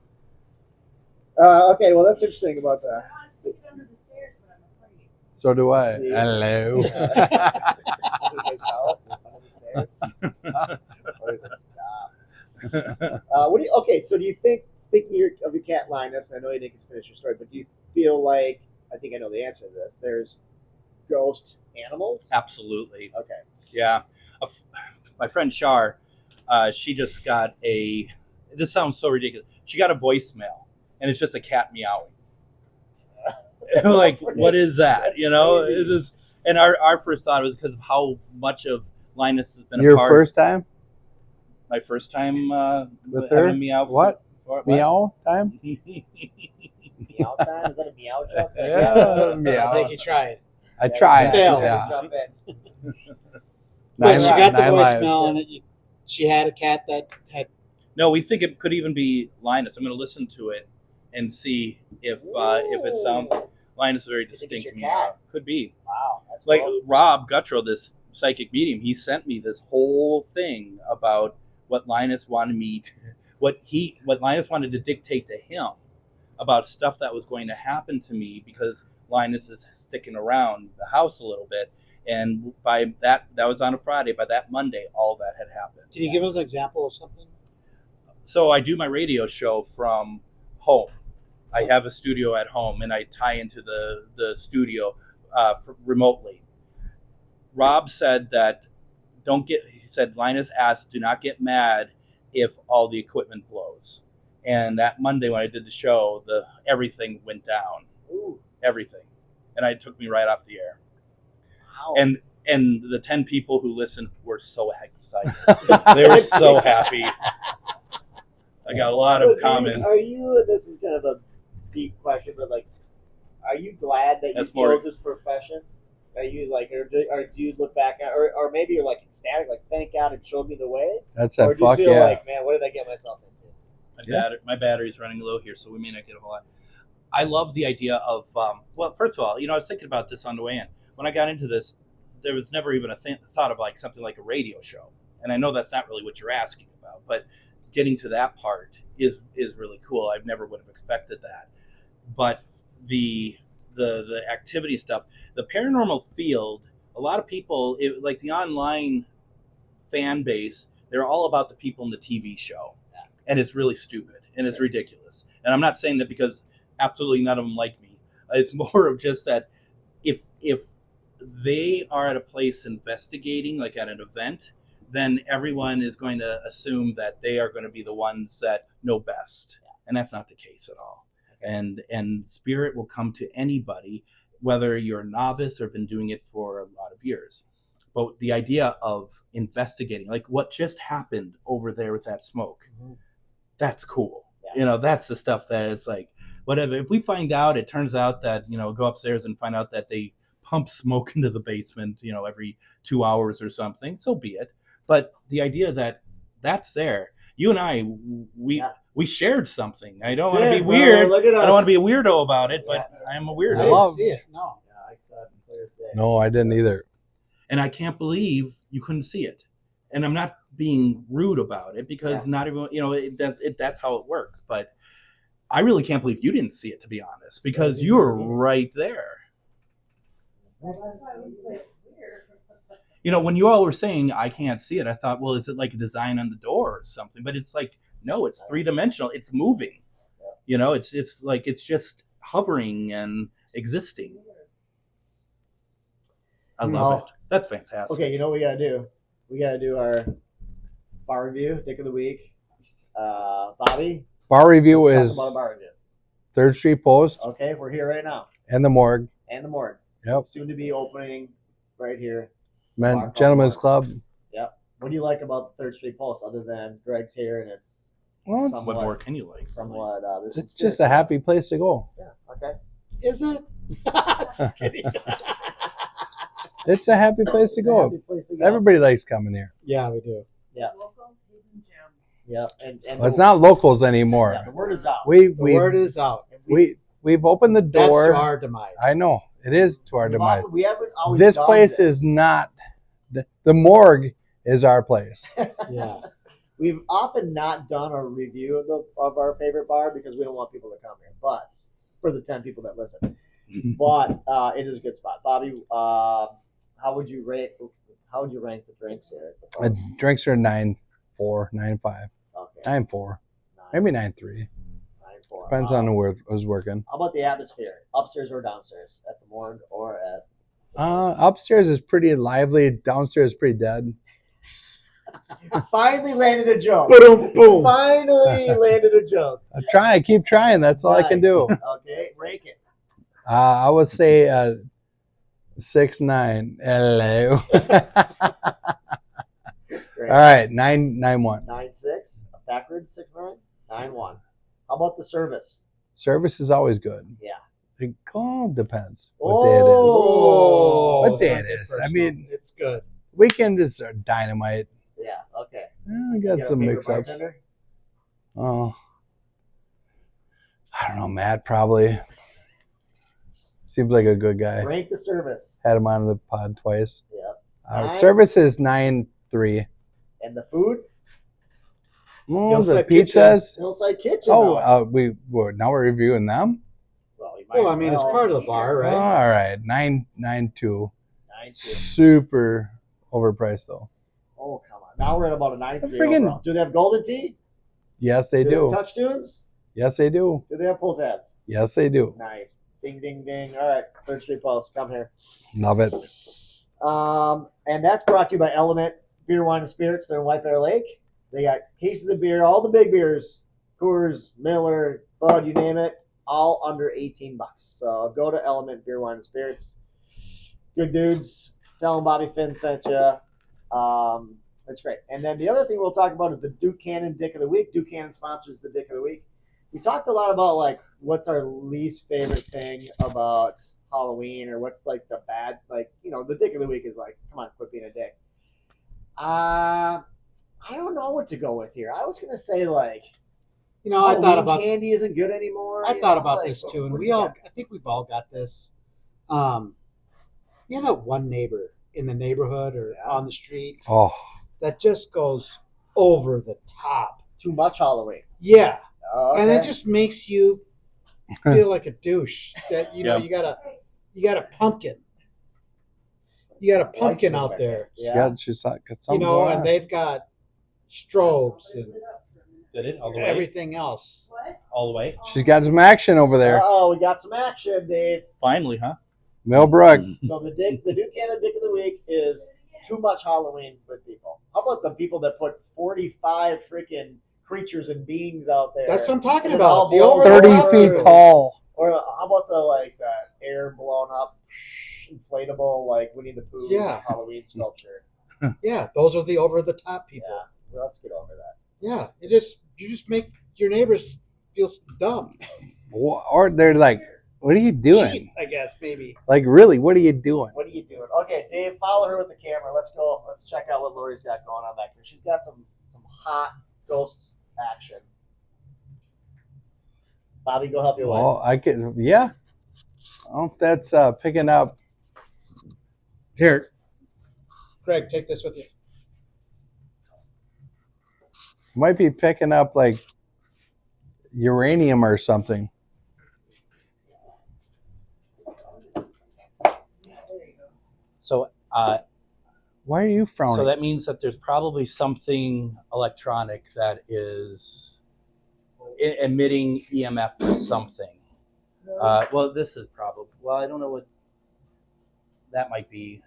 Okay, well, that's interesting about I that. want to stick it under the stairs, but I'm afraid. So do I. See? Hello. You guys follow it? Under the stairs? Or is it stop? What do you? Okay, so do you think? Speaking of your cat Linus, and I know you didn't get to finish your story, but do you feel like? I think I know the answer to this. There's ghost animals. Absolutely. Okay. Yeah. My friend Char, she just got a. This sounds so ridiculous. She got a voicemail, and it's just a cat meowing. Like, what is that? That's You know, crazy. is this? And our first thought was because of how much of Linus has been Your a part. first time? My first time With having her? a meow. What? What? Meow time? Meow time? Is that a meow joke? Yeah, I meow. think you tried. I tried. Failed. Yeah. Jump in. But she got the Nine lives. voicemail, and she had a cat that had. No, we think it could even be Linus. I'm going to listen to it and see if it sounds. Linus is very You think it's distinct your meow. cat? Could be. Wow, that's Like cool. Rob Guttrow, this psychic medium, he sent me this whole thing about what Linus wanted me to, what Linus wanted to dictate to him about stuff that was going to happen to me because Linus is sticking around the house a little bit. And by that was on a Friday. By that Monday, all that had happened. Can you give us an example of something? So I do my radio show from home. I have a studio at home, and I tie into the studio remotely. Rob said that he said, Linus asked, do not get mad if all the equipment blows. And that Monday when I did the show, everything went down. Ooh, Everything. And it took me right off the air. wow. And the 10 people who listened were so excited. They were so happy. I got a lot of comments. Are you? This is kind of a deep question, but like, are you glad that That's you chose this profession? Are you like, or do you look back at, or maybe you're like ecstatic, like thank God it showed me the way, That's or a do you fuck feel yeah. like, man, what did I get myself into? My battery's running low here, so we may not get a whole lot. I love the idea of, well, first of all, I was thinking about this on the way in. When I got into this, there was never even a thought of like something like a radio show. And I know that's not really what you're asking about, but getting to that part is really cool. I never would have expected that. But the activity stuff, the paranormal field, a lot of people, like the online fan base, they're all about the people in the TV show. And it's really stupid and it's ridiculous. And I'm not saying that because absolutely none of them like me. It's more of just that if they are at a place investigating, like at an event, then everyone is going to assume that they are going to be the ones that know best. And that's not the case at all. And spirit will come to anybody, whether you're a novice or been doing it for a lot of years. But the idea of investigating, like what just happened over there with that smoke, that's cool. Yeah. That's the stuff that it's like, whatever. If we find out, it turns out that, go upstairs and find out that they pump smoke into the basement, every 2 hours or something, so be it. But the idea that that's there, you and I, we shared something. I don't want to be weird. Look at us. I don't want to be a weirdo about it, but I am a I weirdo. didn't see it. No. Yeah, I saw it clear as day. No, I didn't either. And I can't believe you couldn't see it. And I'm not being rude about it because not everyone, that's how it works. But I really can't believe you didn't see it, to be honest, because you were right there. That's why I was like, weird. When you all were saying, I can't see it, I thought, well, is it like a design on the door or something? But it's like, no, it's three-dimensional. It's moving. It's like it's just hovering and existing. I love it. That's fantastic. Okay, you know what we gotta do? We gotta do our bar review, Dick of the Week. Bobby, Bar review let's is talk about a bar review. 3rd Street Post Okay, we're here right now, and the Morgue. and the morgue. Yep. Soon to be opening right here. Men, Bar called Gentlemen's Morgue. Club. Yep. What do you like about the 3rd Street Post other than Greg's here and it's Well, somewhat, What more can you like? somewhat. There's some it's just spirits a in it. happy place to go. Yeah. Okay. Is it? Just kidding. It's a happy place to It's a go. happy place to go. Everybody likes coming here. Yeah, we do. Yeah. Locals, hidden gem. Yeah. And Well, it's not locals anymore. Yeah, the word is out. We The word is out. we've opened the That's door. to our demise. I know it is to our demise. We haven't always This done place this. is not. The morgue is our place. Yeah. We've often not done a review of our favorite bar because we don't want people to come here. But for the 10 people that listen, but it is a good spot. Bobby, how would you rate? How would you rank the drinks here? At the The drinks are 9.4, 9.5, okay, 9.4, maybe 9.3. 9.4. Depends on who's working. How about the atmosphere? Upstairs or downstairs? At the morgue or at? Upstairs is pretty lively. Downstairs is pretty dead. Finally landed a joke. Boom, boom. Finally landed a joke. I keep trying. That's all I can do. Okay, rank it. I would say 6.9. Hello. Great. All right, 9.1. 9.6. Backwards 6.9. 9.1. How about the service? Service is always good. Yeah. It all depends what day it is. Oh, What day don't it get is. I personal. mean, it's good. Weekend is dynamite. Yeah. Okay. I You got got a some favorite mix-ups. bartender? Oh, I don't know, Matt probably. Seems like a good guy. Rank the service. Had him on the pod twice. Yeah. Service is 9.3. And the food? The Hillside pizzas. Hillside Kitchen. Oh, though. now we're reviewing them. Well, you might Well, as I mean, it's well. part of the bar, right? All right, 9.2. 9.2. Super overpriced though. Oh, come on. Now we're at about a 9.3 Friggin- overall. Do they have golden tea? Yes, they They do. have touch tunes? Yes, they do. Do they have pull tabs? Yes, they do. Nice. Ding, ding, ding. All right. Third Street Post. Come here. Love it. And that's brought to you by Element Beer, Wine, and Spirits. They're in White Bear Lake. They got cases of beer, all the big beers, Coors, Miller, Bud, you name it, all under $18. So go to Element Beer, Wine, and Spirits. Good dudes. Tell them Bobby Finn sent you. That's great. And then the other thing we'll talk about is the Duke Cannon Dick of the Week. Duke Cannon sponsors the Dick of the Week. We talked a lot about like what's our least favorite thing about Halloween, or what's like the bad, like, you know, the Dick of the Week is like, come on, quit being a dick. I don't know what to go with here. I was gonna say like, You know, I Halloween thought about candy isn't good anymore. I you thought know, about like, this too, and what we do you all got? I think we've all got this. You know that one neighbor in the neighborhood or on the street Oh, that just goes over the top. Too much Halloween. Yeah. Oh, And it okay. just makes you feel like a douche. That Yeah. you got a pumpkin. You got a pumpkin out there. Yeah. she's got You something know, going and on. they've got strobes and Did it all the way? everything else. What? All the way? She's got some action over there. Oh, we got some action, Dave. Finally, huh? Millbrook. So the Duke Cannon Dick of the Week is too much Halloween with people. How about the people that put 45 freaking creatures and beings out there? That's what I'm talking And it all about. The blows over the 30 top feet people. tall. Or how about the like air blown up, inflatable, like Winnie the Pooh Yeah. Halloween sculpture? Yeah, those are the over the top people. Yeah, well, let's get over that. Yeah, you just make your neighbors feel dumb. Or they're like, what are you doing? Cheap, I guess maybe. Like, really, what are you doing? What are you doing? Okay, Dave, follow her with the camera. Let's go. Let's check out what Lori's got going on back here. She's got some hot ghosts action. Bobby, go help your wife. Well, I can, yeah. I don't know if that's picking up. Here, Greg, take this with you. Might be picking up like uranium or something. So, Why are you frowning? so that means that there's probably something electronic that is emitting EMF or something. Well, this is probably. Well, I don't know what that might be.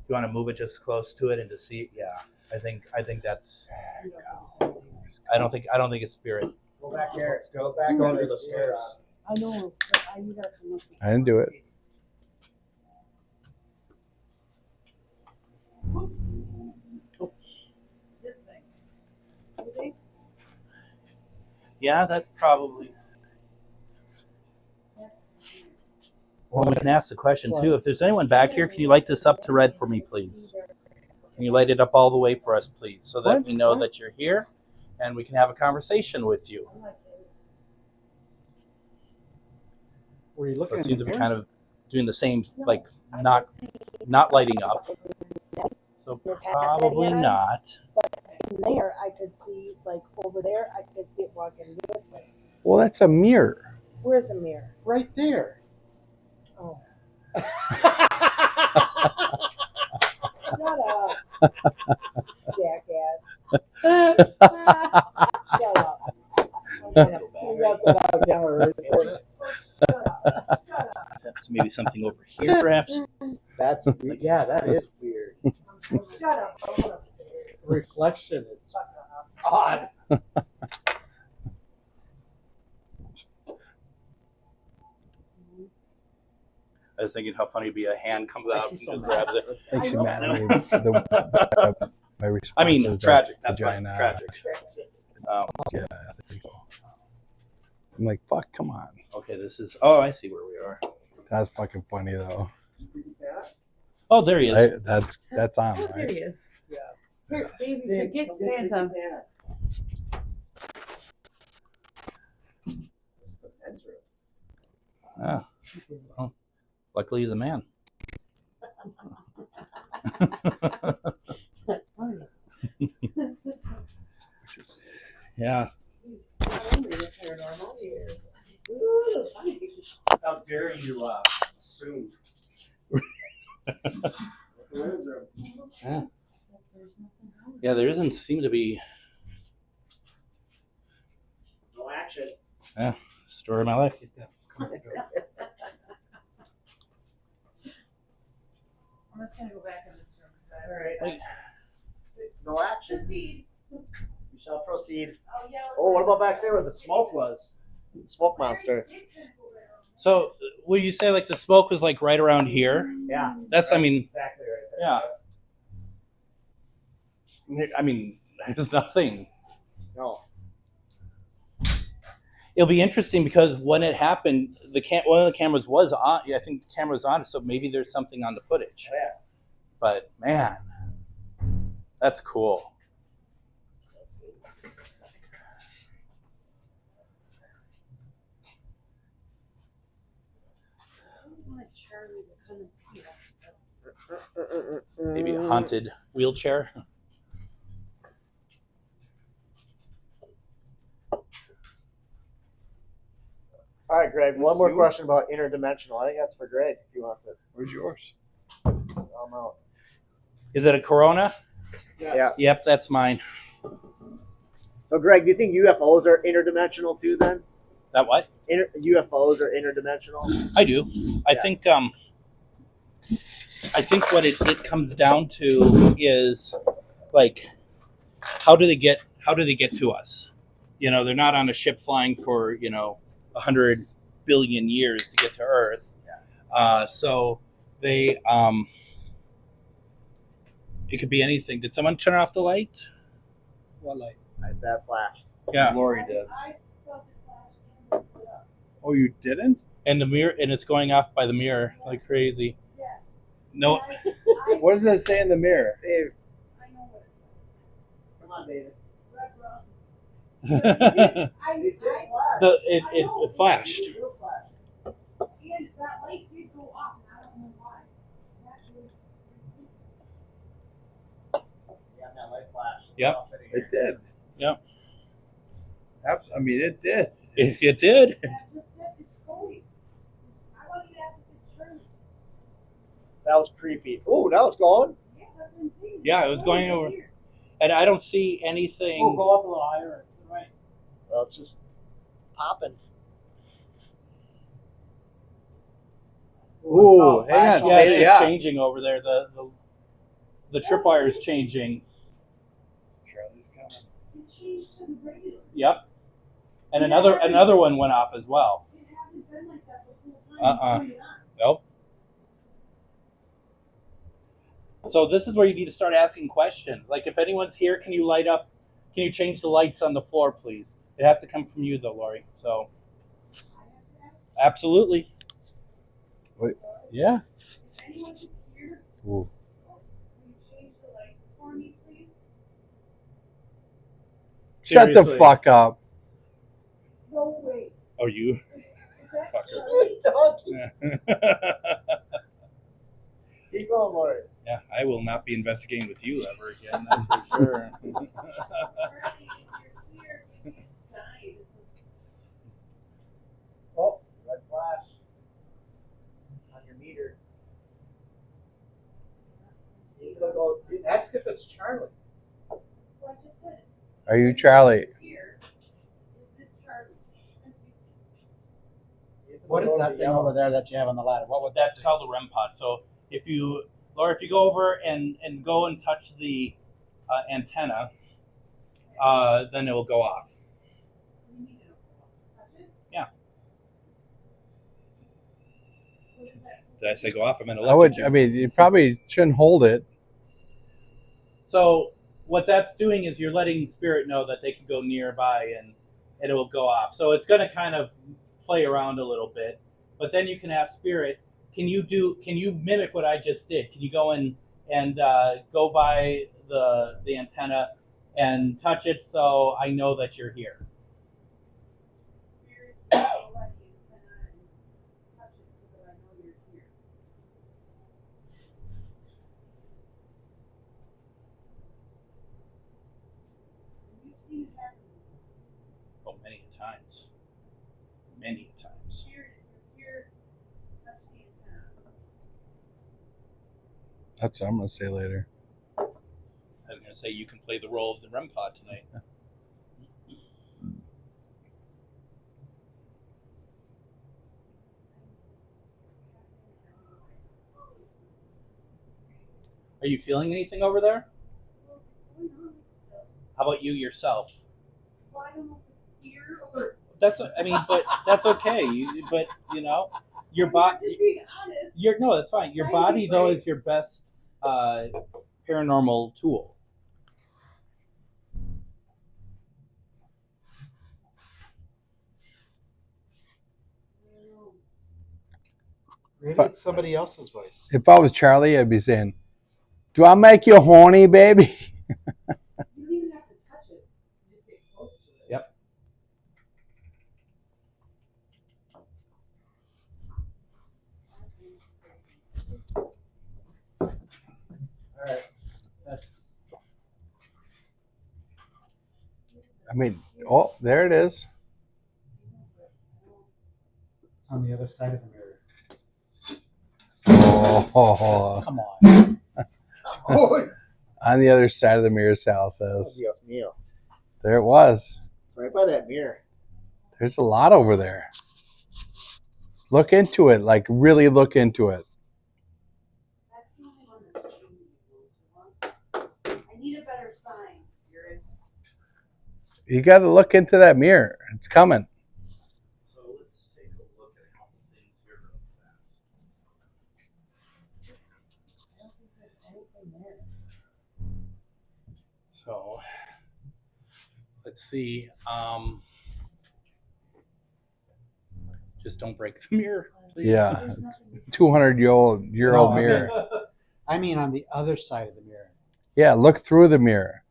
You want to move it just close to it and to see? Yeah, I think that's. I don't think it's spirit. Go back there. Go back under the stairs. I know, but I need to look. I didn't do it. This thing. Okay. Yeah, that's probably. Well, we can ask the question too. If there's anyone back here, can you light this up to red for me, please? Can you light it up all the way for us, please, so that we know that you're here, and we can have a conversation with you. Were you looking? So it seems to be kind of doing the same, like not lighting up. So probably not. But in there, I could see, like over there, I could see it walking this way. Well, that's a mirror. Where's the mirror? Right there. Oh. Shut up, jackass. Shut up. Perhaps maybe something over here, perhaps. That is weird. Shut up. Reflection. It's odd. I was thinking how funny it'd be a hand comes out and just grabs it. Makes you mad. I mean, tragic. That's fine. vagina. Tragic. Yeah, I think so. I'm like, fuck, come on. Okay, this is. Oh, I see where we are. That's fucking funny though. Oh, there he is. That's on, There right? he is. Yeah. Here, baby, forget Santa. It's the men's room. Ah. Well, luckily he's a man. That's funny. Yeah. He's not only a paranormal, he is. Ooh, funny. How dare you assume? The men's room. Yeah. There's nothing wrong. Yeah, there doesn't seem to be No action. story of my life. I'm just gonna go back in this room. All right. No action. Proceed. We shall proceed. Oh, yeah. Oh, what about back there where the smoke was? The smoke monster. So, will you say like the smoke was like right around here? Yeah. That's, I mean, Exactly right there. yeah. I mean, there's nothing. No. It'll be interesting because when it happened, one of the cameras was on. Yeah, I think the camera was on, so maybe there's something on the footage. Oh, yeah. But man, that's cool. I don't want Charlie to come and see us. Maybe a haunted wheelchair. All right, Greg. This One more you? question about interdimensional. I think that's for Greg if he wants it. Where's yours? I'm out. Is it a Corona? Yeah. Yep, that's mine. So, Greg, do you think UFOs are interdimensional too? Then That what? UFOs are interdimensional. I do. I think what it comes down to is like how do they get to us? You know, they're not on a ship flying for, 100 billion years to get to Earth. So they it could be anything. Did someone turn off the light? What light? That flashed. Yeah. Lori did. I felt it flash and it lit up. Oh, you didn't? And the mirror, and it's going off by the mirror like crazy. Yeah. No. What does it say in the mirror? Dave, I know what it come on, David. says. Red rum. it It flashed. And that light did go off, and I don't know why. Actually, Yeah, that light flashed. Yep. I'll sit here. It did. Yep. I mean, it did. It did. that just said it's going. I wanted to ask if it's true. That was creepy. Oh, now it's going. Yeah, that's insane. Yeah, it was going over. Here. And I don't see anything. Oh, go up a little higher. Right. Well, it's just popping. Ooh, It's hang on. all Yeah, Say it's it, yeah. changing over there. The tripwire is changing. Charlie's coming. It changed to the regular. Yep. And another one went off as well. It hasn't been like that the whole time. Uh-uh. You turned it on. Nope. So this is where you need to start asking questions. Like if anyone's here, can you change the lights on the floor, please? It has to come from you, though, Lori. So, absolutely. Wait, yeah. Is anyone just here? Ooh. Will you change the lights for me, please? Shut the Seriously. fuck up. No way. Oh, you? Is that Fucker. Charlie? Keep going, Lori. Yeah, I will not be investigating with you ever again. That's for sure. Charlie, if you're here, give me a sign. Oh, red flash on your meter. Ask if it's Charlie. Well, I just said, Are you Charlie? here, is this Charlie? What is that thing over there that you have on the ladder? What would That's called a REM pod. So if you, Laura, if you go over and go and touch the antenna, then it will go off. You need to touch it? Yeah. What is that? Did I say go off? I meant I electrocute. would. I mean, you probably shouldn't hold it. So what that's doing is you're letting spirit know that they can go nearby and it will go off. So it's going to kind of play around a little bit, but then you can ask spirit, can you mimic what I just did? Can you go in and go by the antenna and touch it so I know that you're here? Spirit, go by the antenna and touch it so that I know you're here. You've seen it happen before. Oh, many times. Many times. Spirit, if you're here, touch the antenna. That's what I'm gonna say later. I was going to say you can play the role of the REM pod tonight. Are you feeling anything over there? Well, what's going on with this stuff? How about you yourself? Well, I don't know if it's fear or. But that's okay. But your I'm body. just being honest. No, that's fine. Your Trying to body be though brave. is your best paranormal tool. Maybe it's somebody else's voice. If I was Charlie, I'd be saying, "Do I make you horny, baby?" You don't even have to touch it. You just get close to it. Yep. All right, that's I mean, oh, there it is. on the other side of the mirror. Oh, Come on. on the other side of the mirror, Sal says. Dios mío. There it was. It's right by that mirror. There's a lot over there. Look into it, like really look into it. That's the only one that's changing. I need a better sign, Spirit. You got to look into that mirror. It's coming. So let's take a look at a couple things here real fast. I don't think there's anything there. So let's see. Just don't break the mirror, please. Yeah, There's nothing. 200-year-old No, mirror. I mean on the other side of the mirror. Yeah, look through the mirror.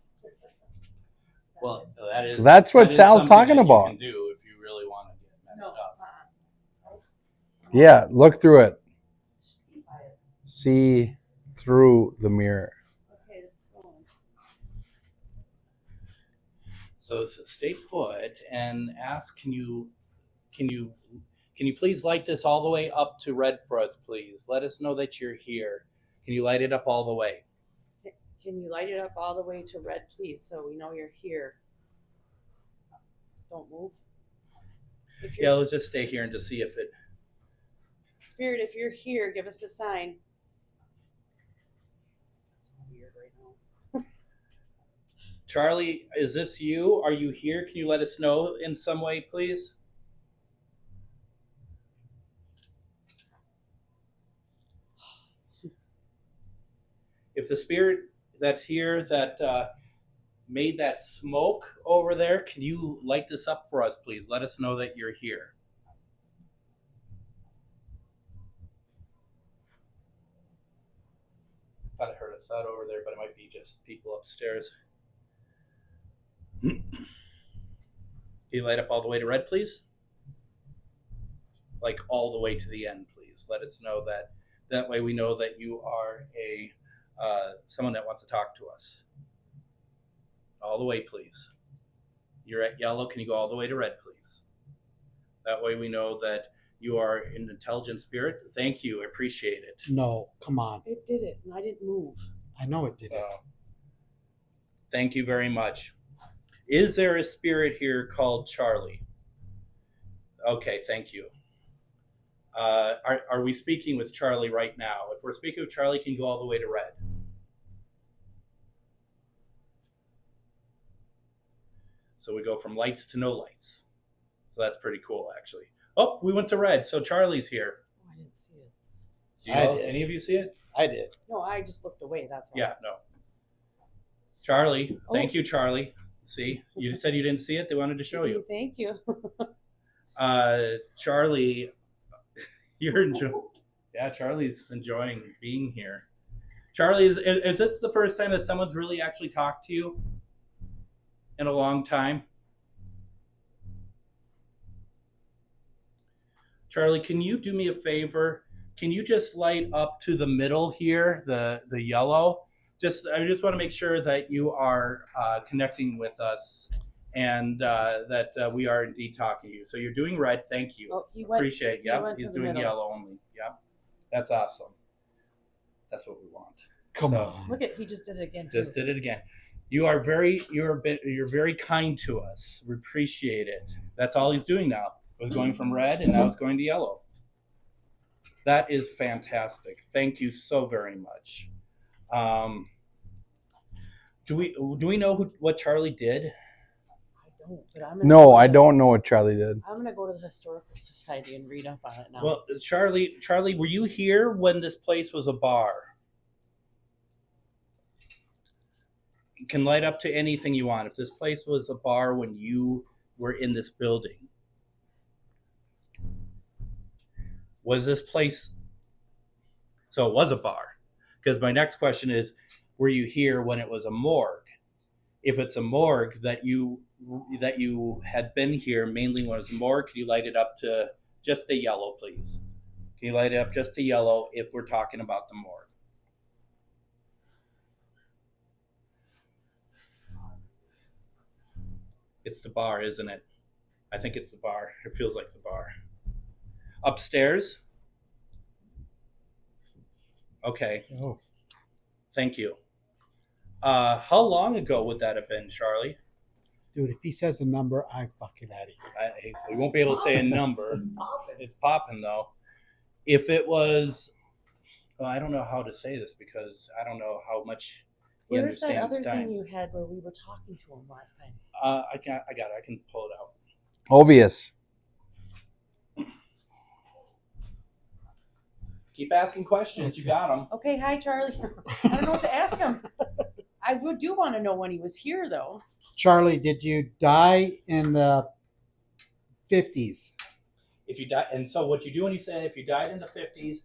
Well, that is. That's what that is Sal's something talking that about. You can do if you really want to get messed No. up. Yeah, look through it. Keep it. See through the mirror. Okay, it's going. So stay put and ask. Can you please light this all the way up to red for us, please? Let us know that you're here. Can you light it up all the way? Can you light it up all the way to red, please, so we know you're here? Don't move. If Yeah, you're let's just stay here and just see if it. Spirit, if you're here, give us a sign. That's weird right now. Charlie, is this you? Are you here? Can you let us know in some way, please? If the spirit that's here that made that smoke over there, can you light this up for us, please? Let us know that you're here. I thought I heard a thud over there, but it might be just people upstairs. Can you light up all the way to red, please? Like all the way to the end, please. Let us know that. That way we know that you are a someone that wants to talk to us. All the way, please. You're at yellow. Can you go all the way to red, please? That way we know that you are an intelligent spirit. Thank you. I appreciate it. No, come on. It did it, and I didn't move. I know it did it. Thank you very much. Is there a spirit here called Charlie? Okay, thank you. Are we speaking with Charlie right now? If we're speaking with Charlie, can you go all the way to red? So we go from lights to no lights. So that's pretty cool, actually. Oh, we went to red. So Charlie's here. Oh, I didn't see it. Any of you see it? I did. No, I just looked away. That's all. Yeah, no. Charlie, thank you, Charlie. See, you said you didn't see it. They wanted to show you. Thank you. Charlie, you're enjoying. Yeah, Charlie's enjoying being here. Charlie, is this the first time that someone's really actually talked to you in a long time? Charlie, can you do me a favor? Can you just light up to the middle here, the yellow? I just want to make sure that you are connecting with us and that we are indeed talking to you. So you're doing red. Thank you. Oh, he went, Appreciate it. he Yep, went he's to the doing middle. yellow only. Yep, that's awesome. That's what we want. Come on. Look at, he just did it again. Just too. did it again. You're very kind to us. We appreciate it. That's all he's doing now. It was going from red and now it's going to yellow. That is fantastic. Thank you so very much. Do we know what Charlie did? I don't. But No, I don't know what Charlie did. I'm gonna go to the historical society and read up on it now. Well, Charlie, were you here when this place was a bar? You can light up to anything you want. If this place was a bar when you were in this building, was this place? So it was a bar. Because my next question is, were you here when it was a morgue? If it's a morgue that you had been here mainly when it was a morgue, can you light it up to just a yellow, please? Can you light it up just a yellow if we're talking about the morgue? It's the bar, isn't it? I think it's the bar. It feels like the bar. Upstairs? Okay. Oh. Thank you. How long ago would that have been, Charlie? Dude, if he says a number, I'm fucking out of here. We won't be able to say a number. It's popping, though. If it was, well, I don't know how to say this because I don't know how much he Where's that understands other time. thing you had where we were talking to him last time? I got it. I can pull it out. Obvious. Keep asking questions. You got them. Okay, hi Charlie. I don't know what to ask him. I do want to know when he was here, though. Charlie, did you die in the 50s? If you die, and so what you do when you say if you died in the 50s,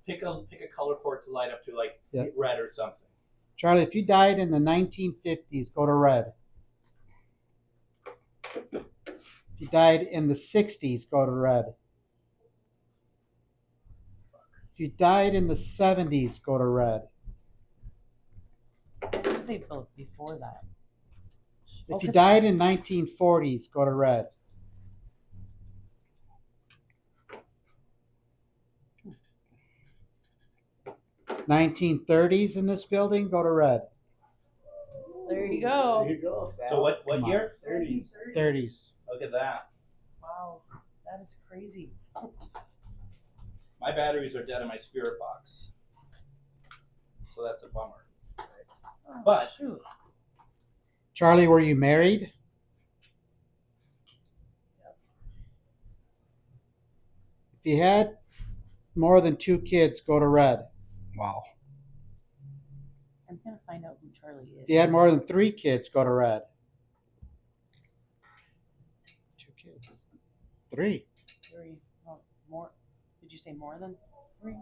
pick a color for it to light up to, like red or something. Charlie, if you died in the 1950s, go to red. If you died in the 60s, go to red. If you died in the 70s, go to red. I say before that. If you died in 1940s, go to red. (1930s) in this building, go to red. There you go. There you go, Sal. So what Come on. year? 30s. 30s. Look at that. Wow, that is crazy. My batteries are dead in my spirit box, so that's a bummer. Oh, But- shoot. Charlie, were you married? If you had more than 2 kids, go to red. Wow. I'm gonna find out who Charlie is. If you had more than 3 kids, go to red. 2 kids. 3. 3. Oh, more. Did you say more than 3?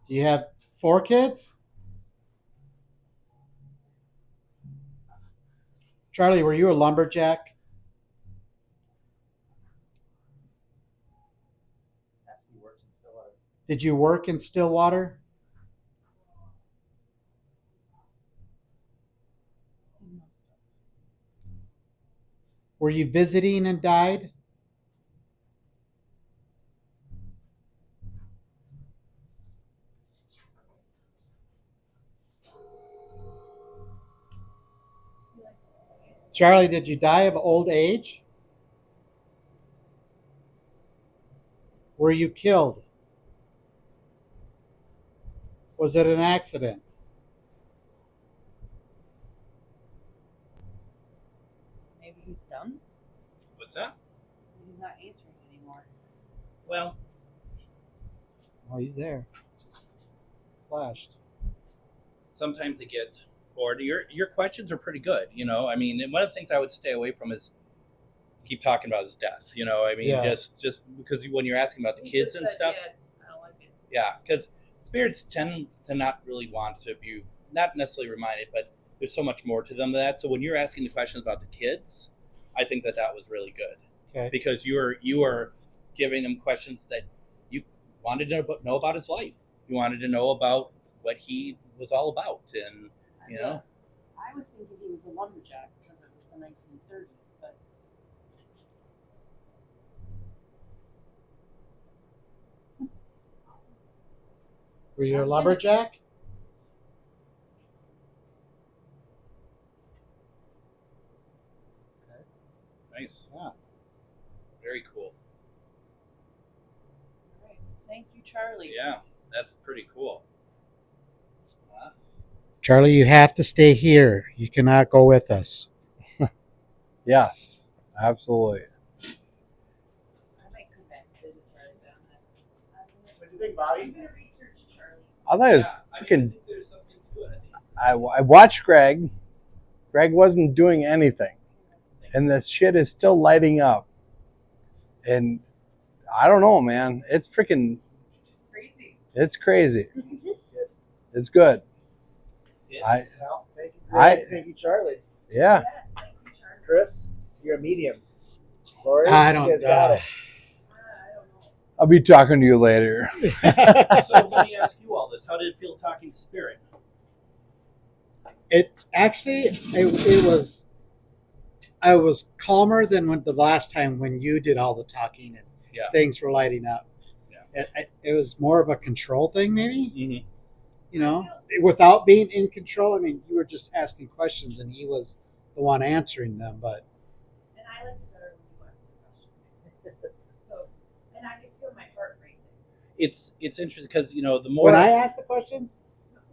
Do you have 4 kids? Charlie, were you a lumberjack? Has to be worked in Stillwater. Did you work in Stillwater? Were you visiting and died? Charlie, did you die of old age? Were you killed? Was it an accident? Maybe he's done. What's that? He's not answering anymore. Well, Oh, he's there. Just flashed. sometimes they get bored. Your questions are pretty good. I mean, and one of the things I would stay away from is keep talking about his death. I mean, Yeah. just because when you're asking about the He kids just and said, stuff, Yeah, I don't like it. yeah, because spirits tend to not really want to be not necessarily reminded, but there's so much more to them than that. So when you're asking the questions about the kids, I think that was really good. Okay. Because you are giving him questions that you wanted to know about his life. You wanted to know about what he was all about, and I was thinking he was a lumberjack because it was the 1930s, but Were you a lumberjack? nice, Yeah. very cool. all right. Thank you, Charlie. Yeah, that's pretty cool. Charlie, you have to stay here. You cannot go with us. Yes, absolutely. I might come back and visit Charlie, but What do you think, Bobby? I'm gonna research Charlie. I thought it was I freaking. think there's something to it. I watched Greg. Greg wasn't doing anything, and the shit is still lighting up. And I don't know, man. It's freaking. Crazy. It's crazy. It's good. Well, thank you, Greg. Thank you, Charlie. Yeah. Yes, thank you, Charlie. Chris, you're a medium. Lori, I you don't. guys got it. I don't know. I'll be talking to you later. So let me ask you all this: how did it feel talking to spirit? It actually it was. I was calmer than the last time when you did all the talking and Yeah. things were lighting up. Yeah. It was more of a control thing, maybe. Mm-hmm. Without being in control. I mean, you were just asking questions and he was the one answering them. But And I like it better when you ask the questions. So, and I can feel my heart racing. It's interesting because the more when I asked the questions,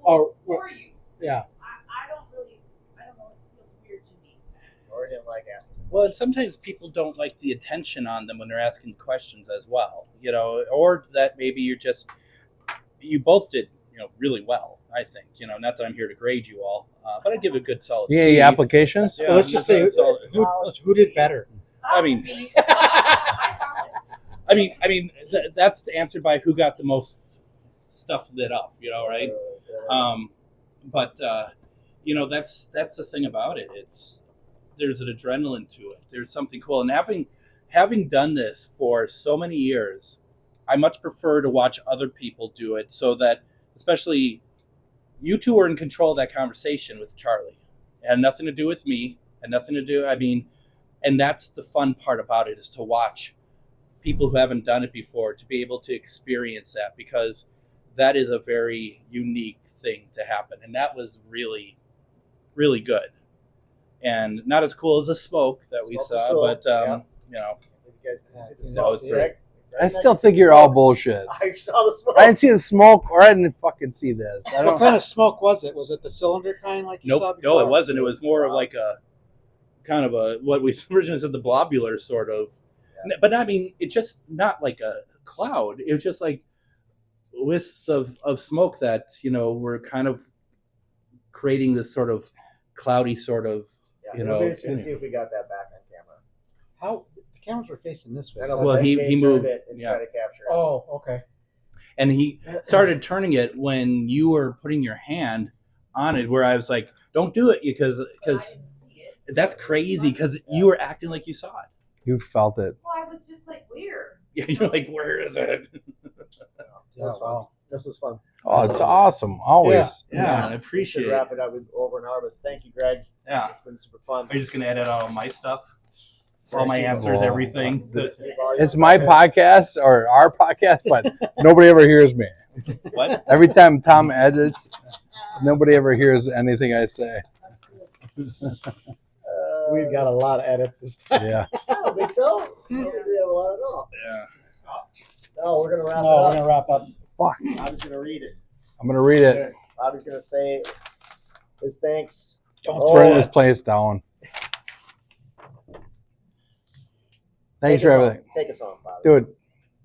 For you. yeah, I don't know, it feels weird to me. Lori didn't like asking. well, and sometimes people don't like the attention on them when they're asking questions as well, or that maybe you both did, really well. I think, not that I'm here to grade you all, but I give a good solid. Yeah, C. applications. Yeah, well, let's just say who did better. I mean- Me. I mean, that's answered by who got the most stuff lit up, right? But that's the thing about it. There's an adrenaline to it. There's something cool, and having done this for so many years, I much prefer to watch other people do it, so that especially you two are in control of that conversation with Charlie. It had nothing to do with me, and nothing to do. And that's the fun part about it, is to watch people who haven't done it before to be able to experience that, because that is a very unique thing to happen, and that was really, really good, and not as cool as the smoke that we Smoke was saw, cool. but Yeah. You guys can see the That smoke. was great. Greg? I still think you're all bullshit. I saw the smoke. I didn't see the smoke, or I didn't fucking see this. I What don't. kind of smoke was it? Was it the cylinder kind like you saw Nope, before? no, it wasn't. It was more of like a kind of a what we originally said, the globular sort of, but I mean, it's just not like a cloud. It was just like wisps of smoke that were kind of creating this sort of cloudy sort of, Yeah, we're just gonna see if we got that back on camera. How the cameras were facing this way. I know, so- Well, but he Dave moved- turned it and yeah. tried to capture it. Oh, okay. And he started turning it when you were putting your hand on it, where I was like, don't do it because But I didn't see it. that's crazy because you were acting like you saw it. You felt it. Well, I was just like, where? Yeah, you're like, where is it? That's fun. wow. This was fun. Oh, it's awesome. Always. Yeah, I We appreciate should it. wrap it up with over an hour, but thank you, Greg. Yeah. It's been super fun. Are you just gonna edit all my stuff? All my answers, everything. It's my podcast or our podcast, but nobody ever hears me. What? Every time Tom edits, nobody ever hears anything I say. We've got a lot of edits this time. Yeah. I don't think so. I don't think we have a lot at all. Yeah. No, we're gonna wrap No, we're it up. gonna wrap up. Fuck. I'm just gonna read it. I'm gonna read it. Bobby's gonna say his thanks. Don't Let's bring this place down. Thanks for everything. Take us on, Bobby. Dude,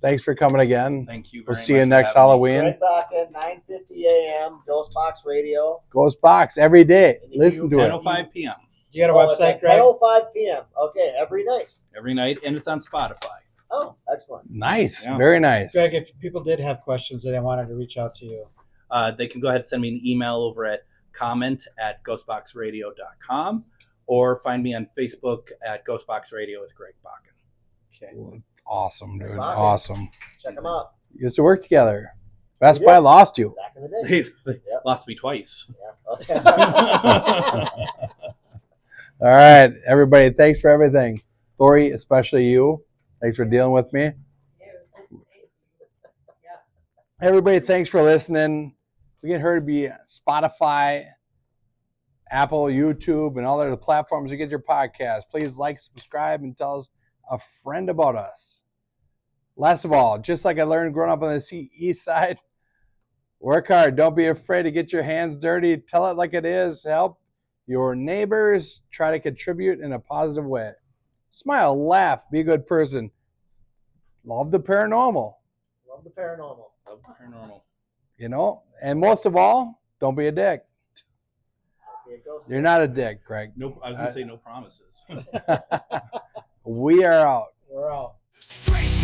thanks for coming again. Thank you. We'll Very see you much for next having me. Halloween. Greg Bakkun, 9:50 a.m. Ghost Box Radio. Ghost Box every day. And you Listen to it. 10:05 p.m. You got a It's website, at Greg? 10:05 p.m. Okay, every night. every night, and it's on Spotify. Oh, excellent. Nice. Yeah. Very nice. Greg, if people did have questions that they wanted to reach out to you, They can go ahead and send me an email over at comment@ghostboxradio.com or find me on Facebook at Ghostbox Radio with Greg Bakkun. okay. Awesome, dude. Rocket. Awesome. Check them out. You used to work together. Best We Buy did. lost you. Back in the day. They lost me twice. Yeah. Okay. All right, everybody. Thanks for everything. Lori, especially you. Thanks for dealing with me. Yes. Everybody, thanks for listening. We get heard to be Spotify, Apple, YouTube, and all the other platforms you get your podcast. Please like, subscribe, and tell a friend about us. Last of all, just like I learned growing up on the east side, work hard. Don't be afraid to get your hands dirty. Tell it like it is. Help your neighbors. Try to contribute in a positive way. Smile, laugh, be a good person. Love the paranormal, Love the paranormal. Paranormal. you know? And most of all, don't be a dick. Be a ghost. You're not a dick, Greg. No, I was gonna say no promises. We are out. We're out. Straight